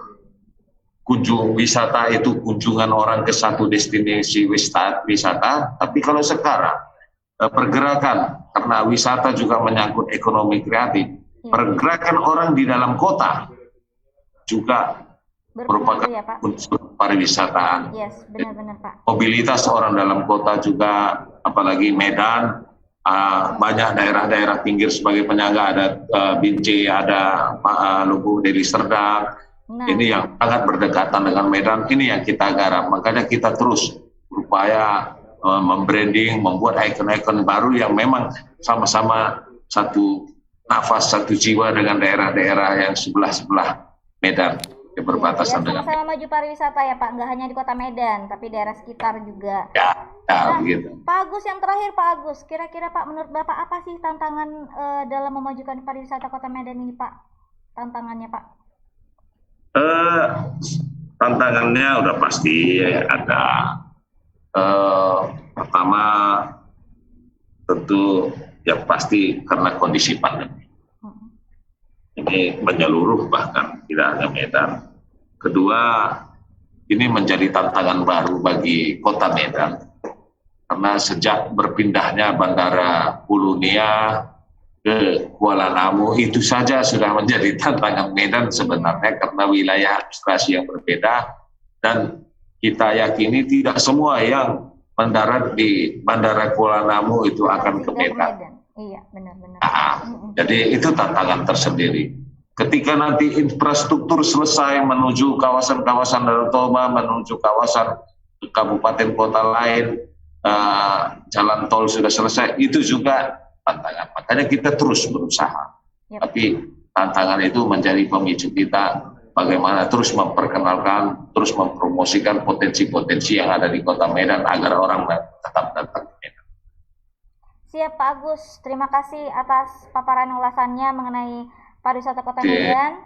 kunjung wisata itu kunjungan orang ke satu destinasi wisata, tapi kalau sekarang pergerakan, karena wisata juga menyangkut ekonomi kreatif, pergerakan orang di dalam kota juga merupakan unsur pariwisataan. Yes, benar-benar Pak. Mobilitas orang dalam kota juga, apalagi Medan, banyak daerah-daerah pinggir sebagai penyangga, ada Binjai, ada Lubuk Deli Serdang. Ini yang sangat berdekatan dengan Medan, ini yang kita garap. Makanya kita terus berupaya membranding, membuat ikon-ikon baru yang memang sama-sama satu nafas, satu jiwa dengan daerah-daerah yang sebelah-sebelah Medan, yang berbatasan dengan Medan. Sama-sama maju pariwisata ya Pak, nggak hanya di Kota Medan, tapi daerah sekitar juga. Begitu. Pak Agus, yang terakhir Pak Agus, kira-kira Pak menurut Bapak apa sih tantangan dalam memajukan pariwisata Kota Medan ini Pak? Tantangannya Pak? Tantangannya udah pasti ada. Pertama tentu yang pasti karena kondisi pandemi. Ini menyeluruh bahkan tidak hanya Medan. Kedua, ini menjadi tantangan baru bagi Kota Medan. Karena sejak berpindahnya Bandara Ulunia ke Kuala Namu itu saja sudah menjadi tantangan Medan sebenarnya karena wilayah administrasi yang berbeda, dan kita yakini tidak semua yang mendarat di Bandara Kuala Namu itu akan ke Medan. Iya, benar-benar. Jadi itu tantangan tersendiri. Ketika nanti infrastruktur selesai menuju kawasan-kawasan Danau Toba, menuju kawasan kabupaten kota lain, jalan tol sudah selesai, itu juga tantangan. Makanya kita terus berusaha. Tapi tantangan itu menjadi pemicu kita bagaimana terus memperkenalkan, terus mempromosikan potensi-potensi yang ada di Kota Medan agar orang tetap datang ke Medan. Siap Pak Agus, terima kasih atas paparan ulasannya mengenai pariwisata Kota Medan.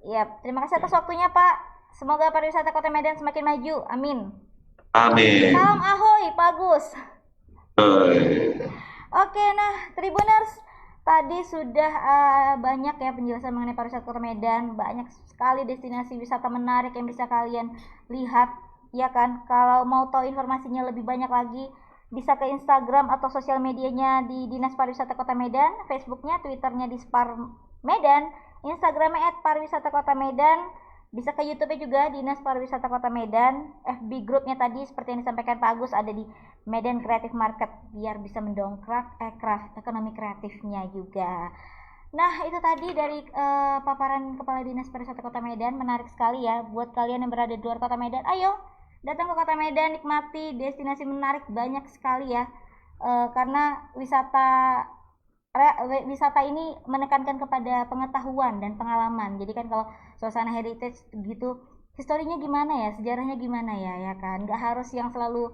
Ya, terima kasih atas waktunya Pak. Semoga pariwisata Kota Medan semakin maju. Amin. Amin. Salam ahoy Pak Agus. Oke, nah Tribuners, tadi sudah banyak ya penjelasan mengenai pariwisata Kota Medan. Banyak sekali destinasi wisata menarik yang bisa kalian lihat, ya kan? Kalau mau tahu informasinya lebih banyak lagi, bisa ke Instagram atau sosial medianya di Dinas Pariwisata Kota Medan, Facebooknya, Twitternya di Spar Medan, Instagramnya @pariwisata Kota Medan, bisa ke YouTube-nya juga Dinas Pariwisata Kota Medan, FB grupnya tadi seperti yang disampaikan Pak Agus ada di Medan Creative Market biar bisa mendongkrak ekonomi kreatifnya juga. Nah, itu tadi dari paparan Kepala Dinas Pariwisata Kota Medan, menarik sekali ya buat kalian yang berada di luar Kota Medan. Ayo datang ke Kota Medan, nikmati destinasi menarik banyak sekali ya, karena wisata ini menekankan kepada pengetahuan dan pengalaman. Jadi kan kalau suasana heritage gitu, historinya gimana ya, sejarahnya gimana ya, ya kan, nggak harus yang selalu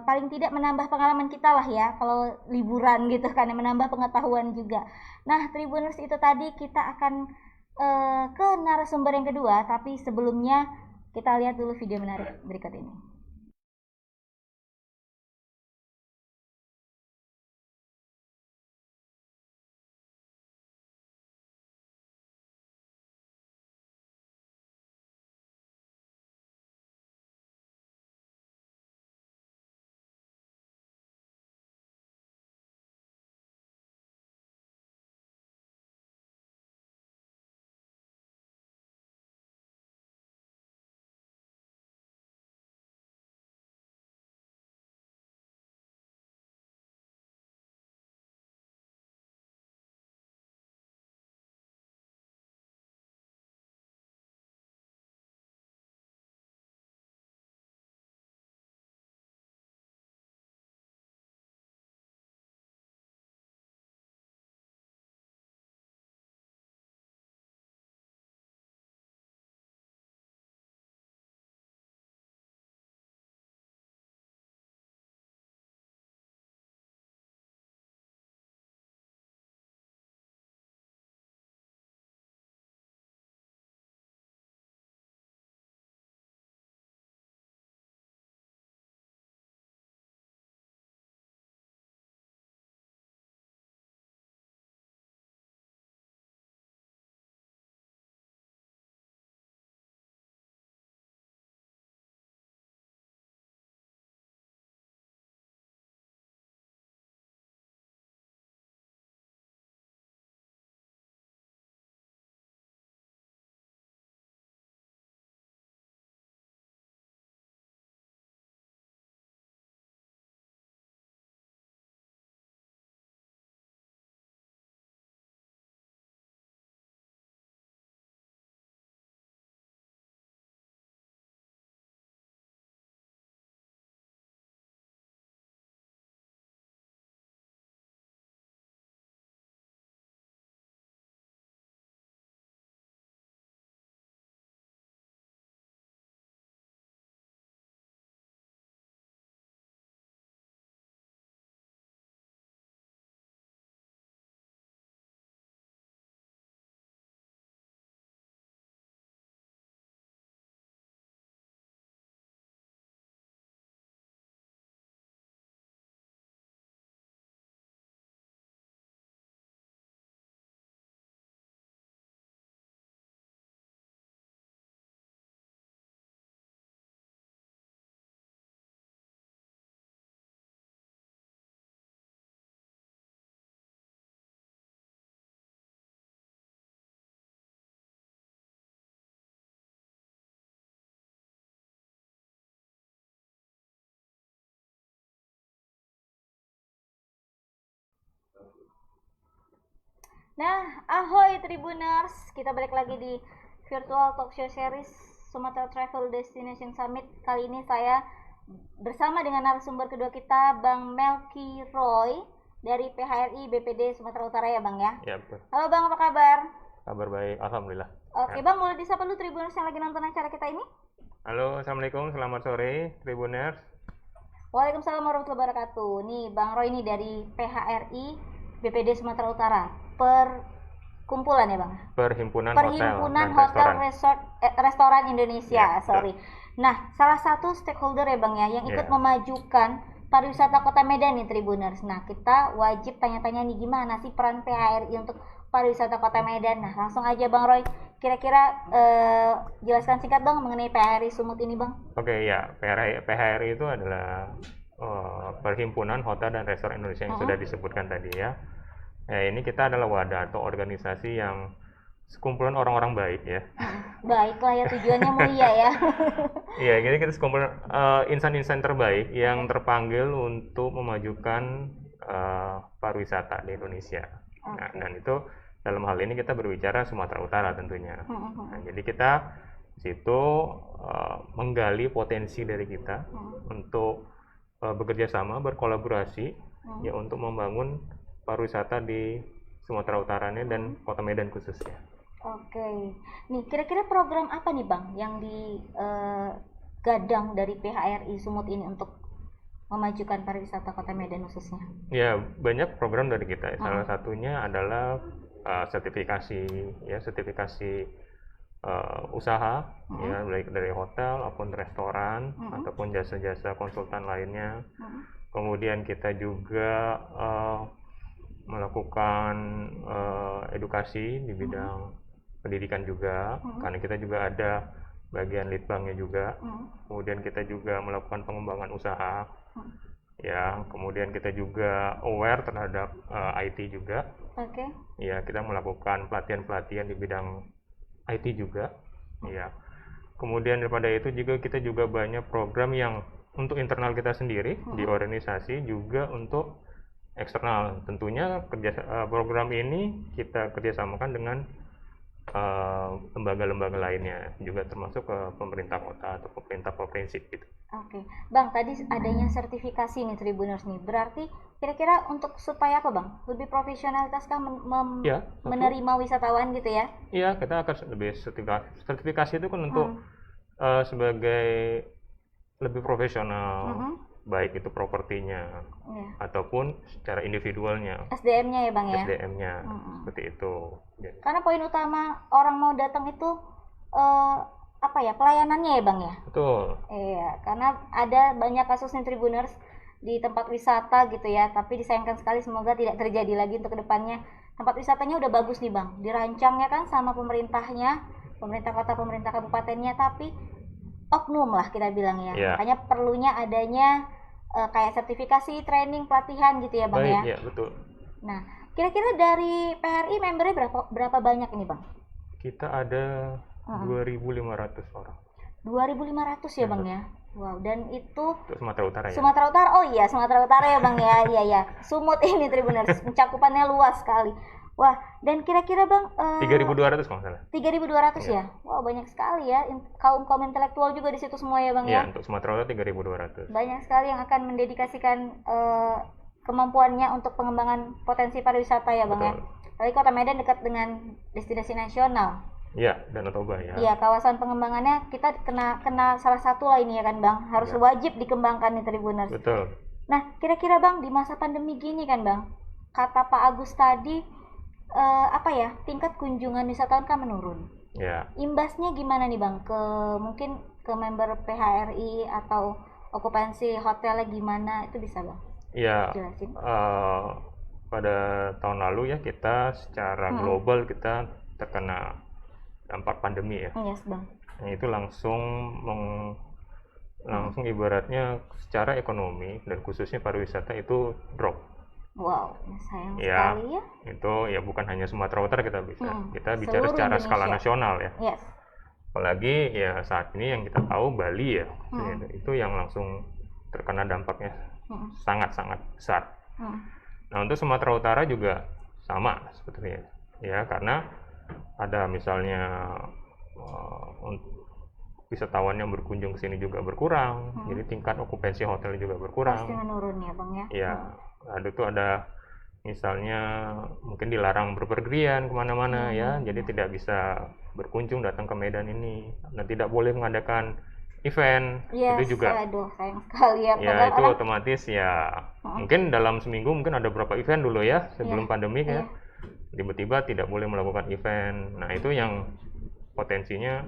paling tidak menambah pengalaman kita lah ya kalau liburan gitu kan, menambah pengetahuan juga. Nah, Tribuners, itu tadi kita akan ke narasumber yang kedua, tapi sebelumnya kita lihat dulu video menarik berikut ini. Nah, ahoy Tribuners, kita balik lagi di virtual talk show series Sumatera Travel Destination Summit. Kali ini saya bersama dengan narasumber kedua kita, Bang Melky Roy dari PHRI BPD Sumatera Utara ya Bang ya? Ya, betul. Halo Bang, apa kabar? Kabar baik, alhamdulillah. Oke Bang, boleh disapa dulu Tribuners yang lagi nonton acara kita ini? Halo, assalamualaikum, selamat sore Tribuners. Waalaikumsalam warahmatullahi wabarakatuh. Nih Bang Roy ini dari PHRI BPD Sumatera Utara, perkumpulan ya Bang? Perhimpunan Hotel Restoran Indonesia, Ya, sorry. Nah, salah satu stakeholder ya Bang ya yang ikut Ya. memajukan pariwisata Kota Medan nih Tribuners. Nah, kita wajib tanya-tanya nih gimana sih peran PHRI untuk pariwisata Kota Medan. Nah, langsung aja Bang Roy, kira-kira jelaskan singkat Bang mengenai PHRI Sumut ini Bang. Oke, ya, PHRI itu adalah Perhimpunan Hotel dan Restoran Indonesia yang sudah disebutkan tadi ya. Ini kita adalah wadah atau organisasi yang sekumpulan orang-orang baik ya. Baiklah ya, tujuannya mulia ya. Iya, jadi kita sekumpulan insan-insan terbaik yang terpanggil untuk memajukan pariwisata di Indonesia. Nah, dan itu dalam hal ini kita berbicara Sumatera Utara tentunya. Nah, jadi kita di situ menggali potensi dari kita untuk bekerja sama, berkolaborasi ya untuk membangun pariwisata di Sumatera Utara ini dan Kota Medan khususnya. Oke, nih kira-kira program apa nih Bang yang digadang dari PHRI Sumut ini untuk memajukan pariwisata Kota Medan khususnya? Ya, banyak program dari kita. Salah satunya adalah sertifikasi usaha ya, baik dari hotel maupun restoran ataupun jasa-jasa konsultan lainnya. Kemudian kita juga melakukan edukasi di bidang pendidikan juga, karena kita juga ada bagian litbangnya juga. Kemudian kita juga melakukan pengembangan usaha ya, kemudian kita juga aware terhadap IT juga. Ya, kita melakukan pelatihan-pelatihan di bidang IT juga ya. Kemudian daripada itu juga kita juga banyak program yang untuk internal kita sendiri di organisasi, juga untuk eksternal. Tentunya program ini kita kerjasamakan dengan lembaga-lembaga lainnya, juga termasuk ke pemerintah kota atau pemerintah provinsi gitu. Oke, Bang, tadi adanya sertifikasi nih Tribuners nih, berarti kira-kira untuk supaya apa Bang? Lebih profesionalitas kah menerima wisatawan gitu ya? Iya, kita akan lebih sertifikasi itu kan untuk sebagai lebih profesional, baik itu propertinya ataupun secara individualnya. SDM-nya ya Bang ya? SDM-nya seperti itu. Karena poin utama orang mau datang itu apa ya, pelayanannya ya Bang ya? Betul. Iya, karena ada banyak kasus nih Tribuners di tempat wisata gitu ya, tapi disayangkan sekali, semoga tidak terjadi lagi untuk kedepannya. Tempat wisatanya udah bagus nih Bang, dirancangnya kan sama pemerintahnya, pemerintah kota, pemerintah kabupatennya, tapi oknum lah kita bilang ya. Makanya perlunya adanya kayak sertifikasi, training, pelatihan gitu ya Bang. Baik, ya? Iya, betul. Nah, kira-kira dari PHRI membernya berapa banyak ini Bang? Kita ada 2.500 orang. 2.500 ya Bang ya? Wow, dan itu Sumatera Utara ya? Sumatera Utara, oh iya Sumatera Utara ya Bang ya, iya. Sumut ini Tribuners, mencakupannya luas sekali. Wah, dan kira-kira Bang 3.200 kalau nggak salah. 3.200 ya? Wow, banyak sekali ya. Kaum intelektual juga di situ semua ya Bang ya? Iya, untuk Sumatera Utara 3.200. Banyak sekali yang akan mendedikasikan kemampuannya untuk pengembangan potensi pariwisata ya Bang. Betul. Ya? Tapi Kota Medan dekat dengan destinasi nasional. Iya, Danau Toba ya. Iya, kawasan pengembangannya kita kena salah satu lah ini ya kan Bang. Harus wajib dikembangkan nih Tribuners. Betul. Nah, kira-kira Bang di masa pandemi gini kan Bang, kata Pak Agus tadi tingkat kunjungan wisatawan kan menurun. Ya. Imbasnya gimana nih Bang mungkin ke member PHRI atau okupansi hotelnya gimana, itu bisa Bang? Iya. Jelasin. Pada tahun lalu ya kita secara global kita terkena dampak pandemi ya. Yes Bang. Nah, itu langsung ibaratnya secara ekonomi dan khususnya pariwisata itu drop. Wow, sayang sekali ya. Itu ya bukan hanya Sumatera Utara kita bicara seluruh secara Indonesia. skala nasional ya. Yes. Apalagi ya saat ini yang kita tahu Bali ya, itu yang langsung terkena dampaknya sangat-sangat besar. Nah, untuk Sumatera Utara juga sama sebetulnya ya, karena ada misalnya wisatawan yang berkunjung ke sini juga berkurang, jadi tingkat okupansi hotel juga berkurang. Pasti menurun ya Bang ya. Ya, ada misalnya mungkin dilarang berpergian kemana-mana ya, jadi tidak bisa berkunjung datang ke Medan ini, dan tidak boleh mengadakan event. Yes, itu juga. Aduh, sayang sekali ya. Ya itu otomatis ya mungkin dalam seminggu mungkin ada beberapa event dulu ya sebelum pandemi ya. Tiba-tiba tidak boleh melakukan event. Nah, itu yang potensinya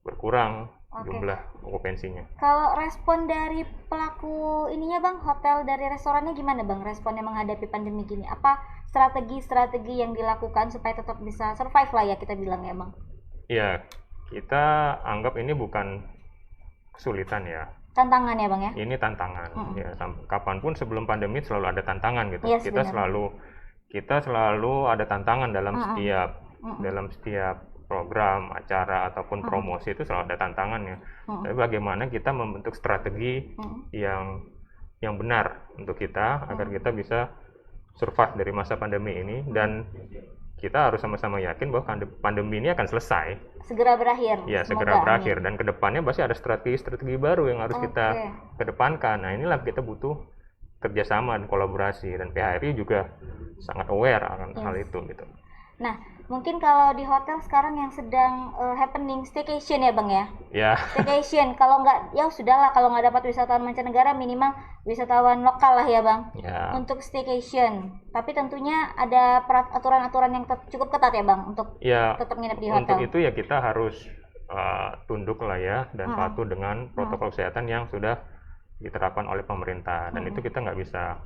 berkurang jumlah okupansinya. Kalau respon dari pelaku ininya Bang, hotel dari restorannya gimana Bang responnya menghadapi pandemi gini? Apa strategi-strategi yang dilakukan supaya tetap bisa survive lah ya kita bilang ya Bang? Iya, kita anggap ini bukan kesulitan ya. tantangan ya Bang ya? Ini tantangan. Ya, kapanpun sebelum pandemi selalu ada tantangan gitu. Yes, kita benar. selalu ada tantangan dalam setiap program, acara ataupun promosi itu selalu ada tantangannya. Tapi bagaimana kita membentuk strategi yang benar untuk kita agar kita bisa survive dari masa pandemi ini, dan kita harus sama-sama yakin bahwa pandemi ini akan selesai. Segera berakhir. Ya, Semoga, segera berakhir. amin. Dan kedepannya pasti ada strategi baru yang harus kita kedepankan. Nah, inilah kita butuh kerjasama dan kolaborasi, dan PHRI juga sangat aware akan hal itu gitu. Nah, mungkin kalau di hotel sekarang yang sedang happening staycation ya Bang ya? Ya, Staycation, kalau nggak, ya sudahlah, kalau nggak dapat wisatawan mancanegara minimal wisatawan lokal lah ya Bang. ya, Untuk staycation, tapi tentunya ada aturan-aturan yang cukup ketat ya Bang untuk ya. tetap nginep di Untuk hotel. itu ya kita harus tunduk lah ya dan patuh dengan protokol kesehatan yang sudah diterapkan oleh pemerintah, dan itu kita nggak bisa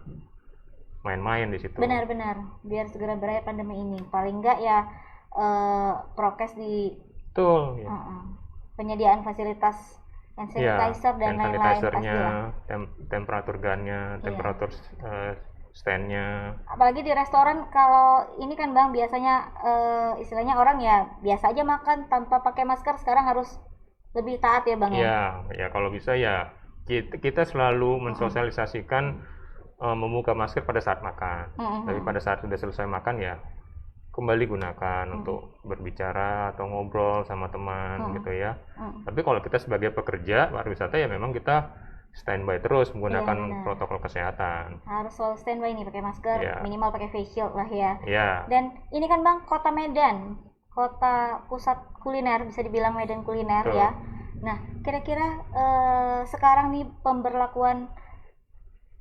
main-main di situ. Benar-benar, biar segera berakhir pandemi ini. Paling nggak ya prokes di Betul. Ya. penyediaan fasilitas hand sanitizer dan lain-lain sanitizer-nya, pastilah. temperatur gunnya, temperatur stand-nya. Apalagi di restoran, kalau ini kan Bang biasanya istilahnya orang ya biasa aja makan tanpa pakai masker, sekarang harus lebih taat ya Bang ya. Ya, kalau bisa ya kita selalu mensosialisasikan membuka masker pada saat makan. Tapi pada saat sudah selesai makan ya kembali gunakan untuk berbicara atau ngobrol sama teman gitu ya. Tapi kalau kita sebagai pekerja pariwisata ya memang kita standby terus menggunakan protokol kesehatan. Harus selalu standby nih pakai masker, minimal pakai face shield lah ya. Ya. Dan ini kan Bang kota Medan, kota pusat kuliner, bisa dibilang Medan kuliner ya. Nah, kira-kira sekarang nih pemberlakuan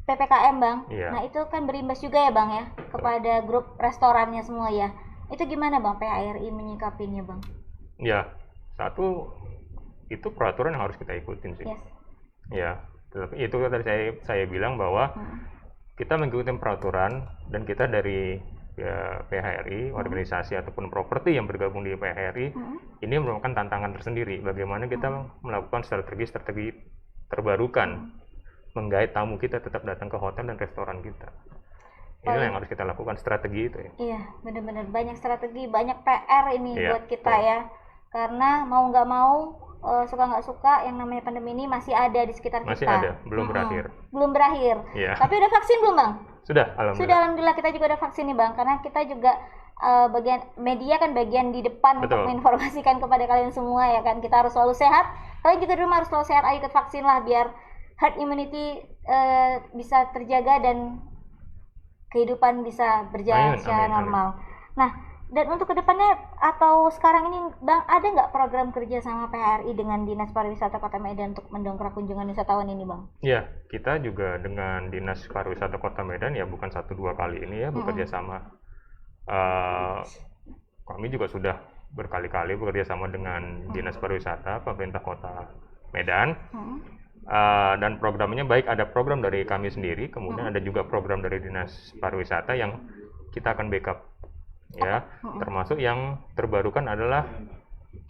PPKM Bang, nah itu kan berimbas juga ya Bang ya kepada grup restorannya semua ya. Itu gimana Bang PHRI menyikapinya Bang? Ya, satu itu peraturan yang harus kita ikutin sih. Yes. Ya, itu tadi saya bilang bahwa kita mengikuti peraturan, dan kita dari PHRI, organisasi ataupun properti yang bergabung di PHRI, ini merupakan tantangan tersendiri. Bagaimana kita melakukan strategi terbarukan menggait tamu kita tetap datang ke hotel dan restoran kita. Inilah yang harus kita lakukan, strategi itu ya. Iya, benar-benar banyak strategi, banyak PR ini buat kita ya. Karena mau nggak mau, suka nggak suka, yang namanya pandemi ini masih ada di sekitar kita. Masih ada, belum berakhir. Belum berakhir. Iya. Tapi udah vaksin belum Bang? Sudah, alhamdulillah. Sudah, alhamdulillah kita juga udah vaksin nih Bang. Karena kita juga bagian media kan bagian di depan untuk menginformasikan kepada kalian semua ya kan. Kita harus selalu sehat. Kalian juga di rumah harus selalu sehat, ayo ikut vaksin lah biar herd immunity bisa terjaga dan kehidupan bisa berjalan secara normal. Nah, dan untuk kedepannya atau sekarang ini Bang, ada nggak program kerja sama PHRI dengan Dinas Pariwisata Kota Medan untuk mendongkrak kunjungan wisatawan ini Bang? Ya, kita juga dengan Dinas Pariwisata Kota Medan ya bukan 1-2 kali ini ya bekerja sama. Kami juga sudah berkali-kali bekerja sama dengan Dinas Pariwisata pemerintah Kota Medan. Dan programnya baik ada program dari kami sendiri, kemudian ada juga program dari Dinas Pariwisata yang kita akan backup ya, termasuk yang terbarukan adalah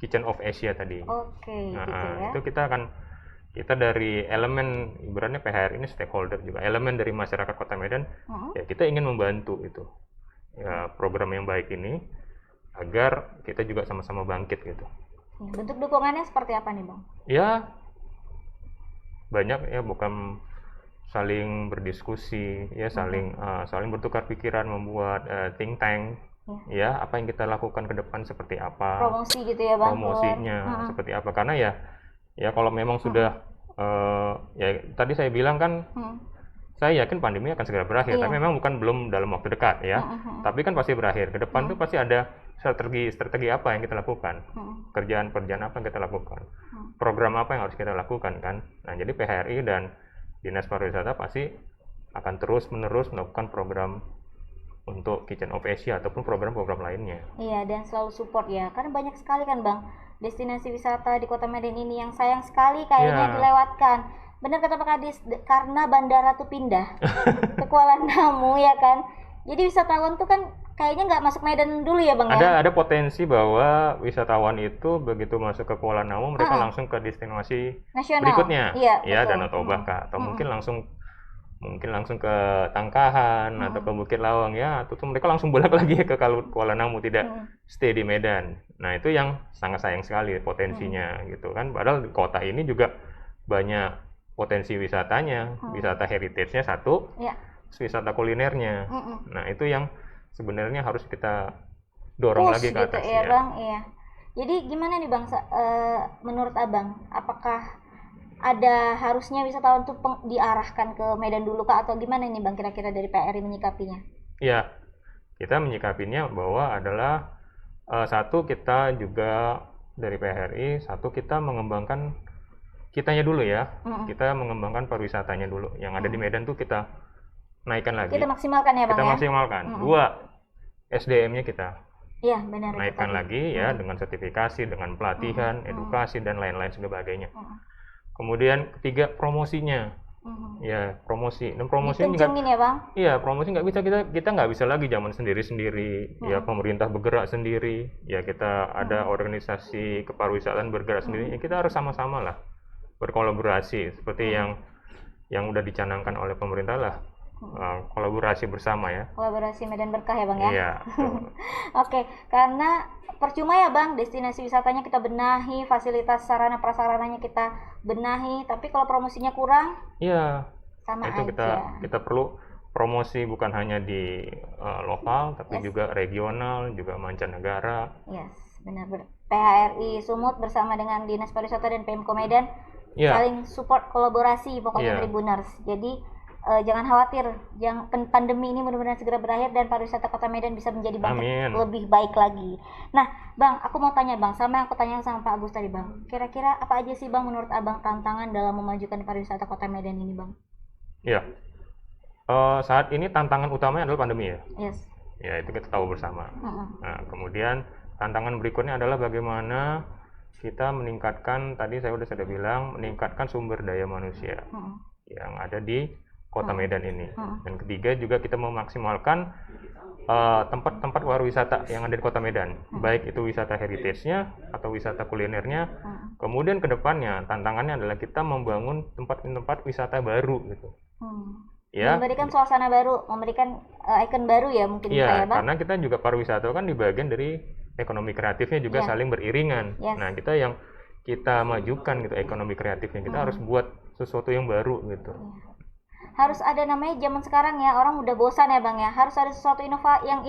Kitchen of Asia tadi. Gitu ya. Itu kita dari elemen, ibaratnya PHRI ini stakeholder juga, elemen dari masyarakat Kota Medan, ya kita ingin membantu itu ya program yang baik ini agar kita juga sama-sama bangkit gitu. Bentuk dukungannya seperti apa nih Bang? Ya banyak ya, bukan saling berdiskusi ya, saling bertukar pikiran, membuat think tank ya, apa yang kita lakukan ke depan seperti apa, promosi gitu ya Bang, promosinya seperti apa, karena ya kalau memang sudah ya tadi saya bilang kan saya yakin pandemi akan segera berakhir, tapi memang belum dalam waktu dekat ya, tapi kan pasti berakhir. Ke depan tuh pasti ada strategi apa yang kita lakukan, kerjaan apa yang kita lakukan, program apa yang harus kita lakukan kan. Nah, jadi PHRI dan Dinas Pariwisata pasti akan terus-menerus melakukan program untuk Kitchen of Asia ataupun program-program lainnya. Iya, dan selalu support ya, karena banyak sekali kan Bang destinasi wisata di Kota Medan ini yang sayang sekali kayaknya dilewatkan. Benar kata Pak Kadis, karena bandara tuh pindah ke Kuala Namu ya kan. Jadi wisatawan tuh kan kayaknya nggak masuk Medan dulu ya Bang ya? Ada potensi bahwa wisatawan itu begitu masuk ke Kuala Namu mereka langsung ke destinasi Nasional. berikutnya, Iya, ya betul. Danau Toba kah, atau mungkin langsung ke Tangkahan atau ke Bukit Lawang ya, atau mereka langsung bolak lagi ke Kuala Namu, tidak stay di Medan. Nah itu yang sangat sayang sekali potensinya gitu kan. Padahal di kota ini juga banyak potensi wisatanya, wisata heritage-nya satu, Iya. wisata kulinernya. Nah itu yang sebenarnya harus kita dorong Push lagi ke gitu atas ya ya. Bang, iya. Jadi gimana nih Bang, menurut Abang, apakah ada harusnya wisatawan tuh diarahkan ke Medan dulu kah atau gimana nih Bang kira-kira dari PRI menyikapinya? Iya, kita menyikapinya bahwa adalah satu, kita juga dari PHRI, satu kita mengembangkan kitanya dulu ya. Kita mengembangkan pariwisatanya dulu. Yang ada di Medan tuh kita naikkan lagi. Kita maksimalkan ya Bang Kita ya? maksimalkan. Dua, SDM-nya kita Iya benar. naikkan lagi ya dengan sertifikasi, dengan pelatihan, edukasi dan lain-lain sebagainya. Kemudian ketiga, promosinya. Ya, promosi. Dan promosi juga Dikencengin ya Bang? iya, promosi nggak bisa, kita nggak bisa lagi zaman sendiri-sendiri. Ya, pemerintah bergerak sendiri. Ya, kita ada organisasi kepariwisataan bergerak sendiri. Ya, kita harus sama-sama lah berkolaborasi seperti yang udah dicanangkan oleh pemerintah lah. Kolaborasi bersama ya. Kolaborasi Medan Berkah ya Bang ya? Iya, betul. Oke, karena percuma ya Bang, destinasi wisatanya kita benahi, fasilitas sarana prasarananya kita benahi, tapi kalau promosinya kurang, Iya. sama Itu aja. kita perlu promosi bukan hanya di lokal tapi juga regional, juga mancanegara. Yes, benar. PHRI Sumut bersama dengan Dinas Pariwisata dan Pemko Medan saling support kolaborasi pokoknya Tribuners. Jadi jangan khawatir, pandemi ini benar-benar segera berakhir dan pariwisata Kota Medan bisa menjadi bangkit lebih baik lagi. Nah, Bang, aku mau tanya Bang, sama yang aku tanya sama Pak Agus tadi Bang. Kira-kira apa aja sih Bang menurut Abang tantangan dalam memajukan pariwisata Kota Medan ini Bang? Iya. Saat ini tantangan utamanya adalah pandemi ya. Yes. Ya, itu kita tahu bersama. Nah, kemudian tantangan berikutnya adalah bagaimana kita meningkatkan, tadi saya sudah bilang, meningkatkan sumber daya manusia yang ada di Kota Medan ini. Dan ketiga juga kita memaksimalkan tempat-tempat pariwisata yang ada di Kota Medan, baik itu wisata heritage-nya atau wisata kulinernya. Kemudian ke depannya tantangannya adalah kita membangun tempat-tempat wisata baru gitu. Ya, memberikan suasana baru, memberikan ikon baru ya mungkin ya, Bang. Karena kita juga pariwisata kan di bagian dari ekonomi kreatifnya juga saling beriringan. Nah, kita yang kita majukan gitu ekonomi kreatifnya, kita harus buat sesuatu yang baru gitu. Harus ada, namanya zaman sekarang ya, orang udah bosan ya Bang ya, harus ada sesuatu yang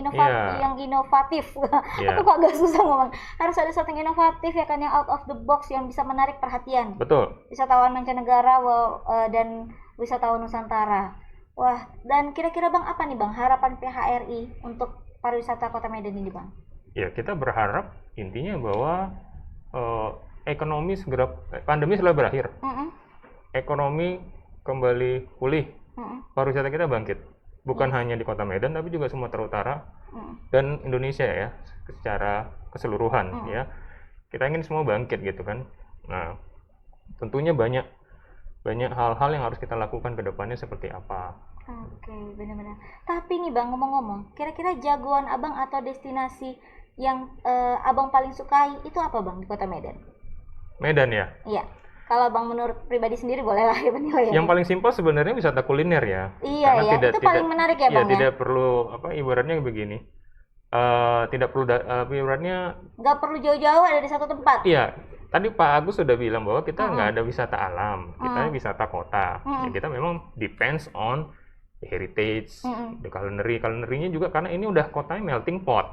inovatif. Aku kok agak susah ngomong. Harus ada sesuatu yang inovatif ya kan, yang out of the box, yang bisa menarik perhatian. Betul. Wisatawan mancanegara dan wisatawan Nusantara. Wah, dan kira-kira Bang apa nih Bang harapan PHRI untuk pariwisata Kota Medan ini Bang? Ya, kita berharap intinya bahwa ekonomi segera, pandemi sudah berakhir. Ekonomi kembali pulih, pariwisata kita bangkit, bukan hanya di Kota Medan tapi juga Sumatera Utara dan Indonesia ya secara keseluruhan ya. Kita ingin semua bangkit gitu kan. Nah, tentunya banyak hal-hal yang harus kita lakukan ke depannya seperti apa. Oke, benar-benar. Tapi nih Bang, ngomong-ngomong, kira-kira jagoan Abang atau destinasi yang Abang paling sukai itu apa Bang di Kota Medan? Medan ya? Iya. Kalau Bang menurut pribadi sendiri boleh lah ya penilaian. Yang paling simpel sebenarnya wisata kuliner ya. Iya ya, itu paling menarik ya Bang ya. Tidak perlu ibaratnya begini. Tidak perlu ibaratnya nggak perlu jauh-jauh ada di satu tempat. Iya. Tadi Pak Agus sudah bilang bahwa kita nggak ada wisata alam, kita wisata kota. Ya, kita memang depends on the heritage, the culinary-nya juga karena ini udah kotanya melting pot.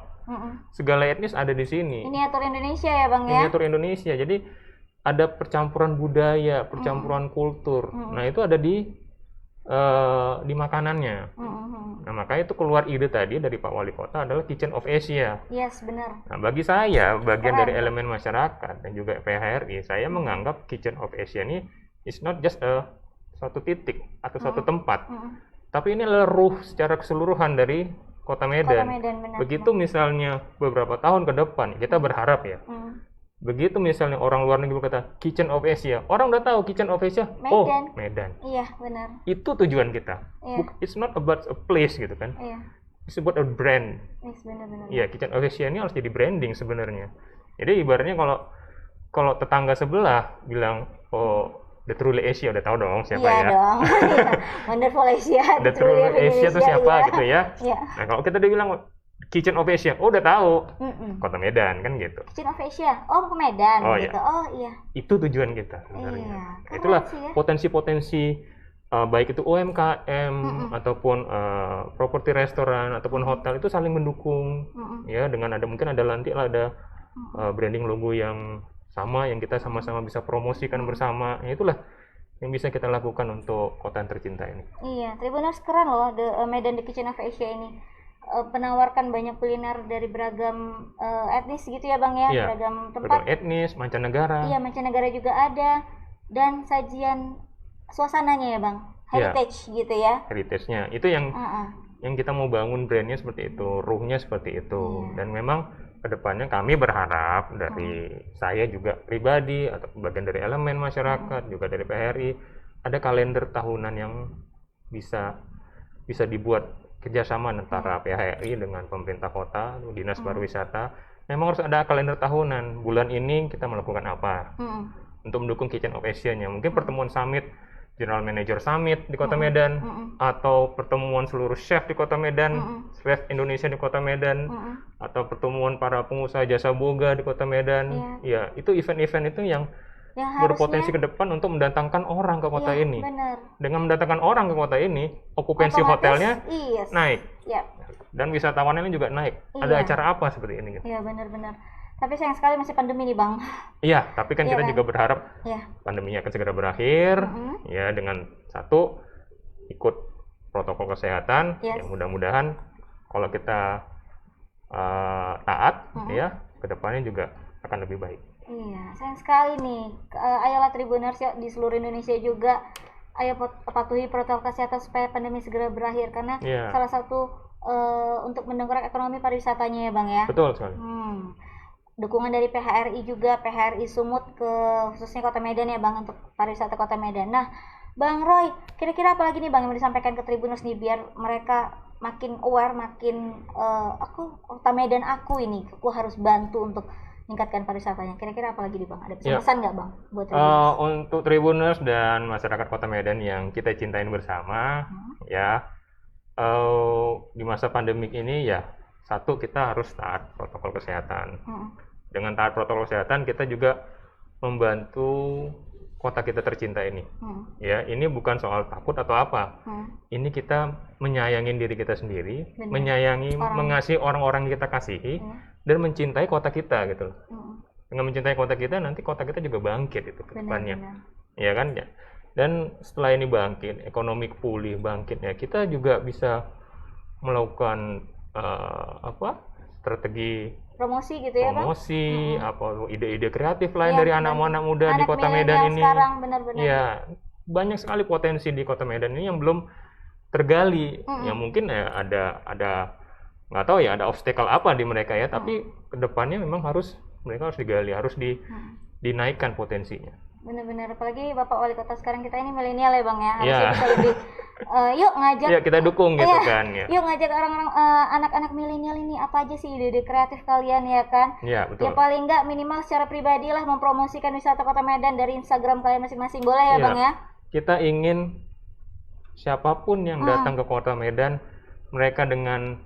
Segala etnis ada di sini. Miniatur Indonesia ya Bang ya. Miniatur Indonesia. Jadi ada percampuran budaya, percampuran kultur. Nah, itu ada di makanannya. Nah, makanya itu keluar ide tadi dari Pak Wali Kota adalah Kitchen of Asia. Yes, benar. Nah, bagi saya, bagian dari elemen masyarakat dan juga PHRI, saya menganggap Kitchen of Asia ini is not just suatu titik atau suatu tempat. Tapi ini adalah ruh secara keseluruhan dari Kota Medan. Benar, begitu misalnya beberapa tahun ke depan, kita berharap ya. Begitu misalnya orang luar negeri berkata Kitchen of Asia, orang udah tahu Kitchen of Asia, Medan. Oh Medan. Iya benar. Itu tujuan kita. It's not about a place gitu kan. disebut a brand. Yes, benar-benar. Iya, Kitchen of Asia ini harus jadi branding sebenarnya. Jadi ibaratnya kalau tetangga sebelah bilang, oh, The Truly Asia, udah tahu dong siapa Iya ya. dong. Wonderful Asia. The Truly Asia itu siapa iya. gitu ya. Iya. Nah, kalau kita udah bilang Kitchen of Asia, oh udah tahu. Kota Medan kan gitu. Kitchen of Asia. Oh, ke Medan Oh, gitu. iya. Oh, iya. Itu tujuan kita sebenarnya. Iya, keren Itulah sih ya. potensi-potensi baik itu UMKM ataupun properti restoran ataupun hotel itu saling mendukung ya, dengan mungkin ada branding logo yang sama yang kita sama-sama bisa promosikan bersama. Ya, itulah yang bisa kita lakukan untuk kota yang tercinta ini. Iya, Tribuners keren loh, Medan The Kitchen of Asia ini menawarkan banyak kuliner dari beragam etnis gitu ya Bang ya, Iya, beragam tempat. beragam etnis, mancanegara. Iya, mancanegara juga ada, dan sajian suasananya ya Bang, heritage gitu ya. Heritage-nya itu yang kita mau bangun, brandnya seperti itu, ruhnya seperti itu. Dan memang kedepannya kami berharap dari saya juga pribadi atau bagian dari elemen masyarakat juga dari PHRI ada kalender tahunan yang bisa dibuat kerjasama antara PHRI dengan pemerintah kota, dinas pariwisata. Memang harus ada kalender tahunan. Bulan ini kita melakukan apa untuk mendukung Kitchen of Asia-nya. Mungkin pertemuan summit, General Manager Summit di Kota Medan, atau pertemuan seluruh chef di Kota Medan, chef Indonesia di Kota Medan, atau pertemuan para pengusaha jasa boga di Kota Medan. Ya, itu event-event itu yang berpotensi ke depan untuk mendatangkan orang ke kota ini. Bener. Dengan mendatangkan orang ke kota ini, okupansi hotelnya naik. Dan wisatawannya juga naik. Ada acara apa seperti ini? Gitu. Iya, benar-benar. Tapi sayang sekali masih pandemi nih Bang. Iya, tapi kan kita juga berharap pandeminya akan segera berakhir. Ya, dengan satu ikut protokol kesehatan. Yang mudah-mudahan kalau kita taat, ya, kedepannya juga akan lebih baik. Iya, sayang sekali nih. Ayolah Tribuners ya di seluruh Indonesia juga, ayo patuhi protokol kesehatan supaya pandemi segera berakhir, karena salah satu untuk mendongkrak ekonomi pariwisatanya ya Bang ya. Betul sekali. Dukungan dari PHRI juga, PHRI Sumut ke khususnya Kota Medan ya Bang, untuk pariwisata Kota Medan. Nah, Bang Roy, kira-kira apa lagi nih Bang yang mau disampaikan ke Tribuners nih biar mereka makin aware, makin Kota Medan aku harus bantu untuk meningkatkan pariwisatanya. Kira-kira apa lagi nih Bang? Ada pesan nggak Bang buat Tribuners? Untuk Tribuners dan masyarakat Kota Medan yang kita cintain bersama, ya, di masa pandemik ini ya, satu, kita harus taat protokol kesehatan. Dengan taat protokol kesehatan kita juga membantu kota kita tercinta ini. Ya, ini bukan soal takut atau apa. Ini kita menyayangin diri kita sendiri, mengasihi orang-orang yang kita kasihi, dan mencintai kota kita gitu. Dengan mencintai kota kita, nanti kota kita juga bangkit itu ke depannya. Ya kan? Ya. Dan setelah ini bangkit, ekonomi pulih, bangkit ya, kita juga bisa melakukan strategi promosi gitu ya Bang? Promosi, ide-ide kreatif lain dari anak-anak muda di Kota Medan ini. Sekarang benar-benar. Ya, banyak sekali potensi di Kota Medan ini yang belum tergali. Yang mungkin ya ada nggak tahu ya ada obstacle apa di mereka ya, tapi kedepannya memang mereka harus digali, harus dinaikkan potensinya. Benar-benar, apalagi Bapak Wali Kota sekarang kita ini milenial ya Bang ya, harusnya bisa lebih yuk ngajak, kita dukung gitu kan ya. Yuk ngajak orang-orang anak-anak milenial ini apa aja sih ide-ide kreatif kalian ya kan. Iya, betul. Ya paling nggak minimal secara pribadi lah mempromosikan wisata Kota Medan dari Instagram kalian masing-masing, boleh ya Bang ya. Kita ingin siapapun yang datang ke Kota Medan, mereka dengan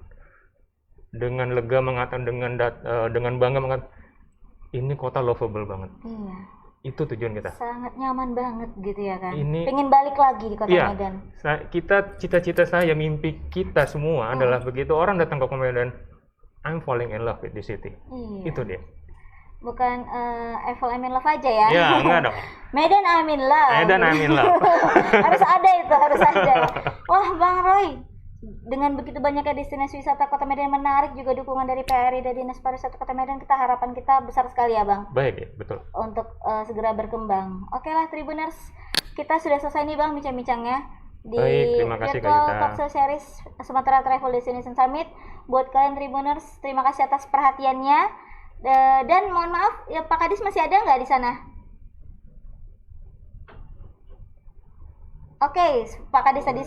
lega mengatakan, dengan bangga mengatakan ini kota lovable banget. Iya. Itu tujuan kita. Sangat nyaman banget gitu ya kan. Pengen balik lagi di Kota Medan. Cita-cita saya, mimpi kita semua adalah begitu orang datang ke Kota Medan, I'm falling in love with the city. Iya. Itu dia. Bukan Eiffel I'm in love aja ya. Ya, enggak dong. Medan I'm in love. Medan I'm in love. harus ada. Wah, Bang Roy, dengan begitu banyaknya destinasi wisata Kota Medan menarik, juga dukungan dari PRI dan Dinas Pariwisata Kota Medan, harapan kita besar sekali ya Bang. Baik ya, betul. Untuk segera berkembang. Oke lah Tribuners, kita sudah selesai nih Bang bincang-bincangnya di Virtual Talkshow Series Sumatera Travel Destination Summit. Buat kalian Tribuners, terima kasih atas perhatiannya. Dan mohon maaf, ya Pak Kadis masih ada nggak di sana? Oke, Pak Kadis tadi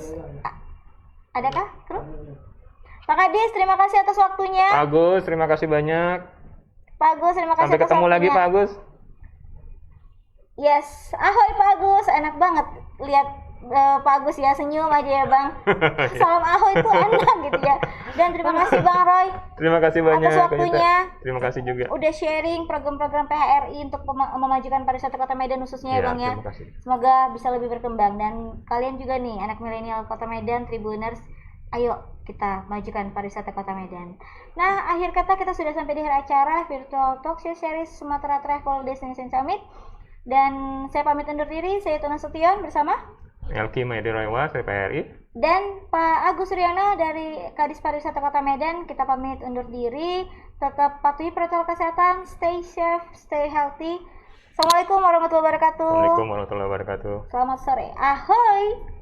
adakah, Kru? Pak Kadis, terima kasih atas waktunya. Pak Agus, terima kasih banyak. Pak Agus, terima kasih Sampai atas ketemu lagi waktunya. Pak Agus. Yes, ahoy Pak Agus, enak banget lihat Pak Agus ya, senyum aja ya Bang. Salam ahoy itu enak gitu ya. Dan terima kasih Bang Roy Terima kasih banyak. atas waktunya. Terima kasih juga. Udah sharing program-program PHRI untuk memajukan pariwisata Kota Medan khususnya ya Bang ya. Terima kasih. Semoga bisa lebih berkembang, dan kalian juga nih anak milenial Kota Medan, Tribuners, ayo kita majukan pariwisata Kota Medan. Nah, akhir kata kita sudah sampai di akhir acara Virtual Talk Show Series Sumatera Travel Destination Summit. Dan saya pamit undur diri, saya Tuna Sution bersama Elki Maediroewa, PHRI. dan Pak Agus Suryono dari Kadis Pariwisata Kota Medan. Kita pamit undur diri. Tetap patuhi protokol kesehatan, stay safe, stay healthy. Assalamualaikum warahmatullahi wabarakatuh. Assalamualaikum warahmatullahi wabarakatuh. Selamat sore. Ahoy.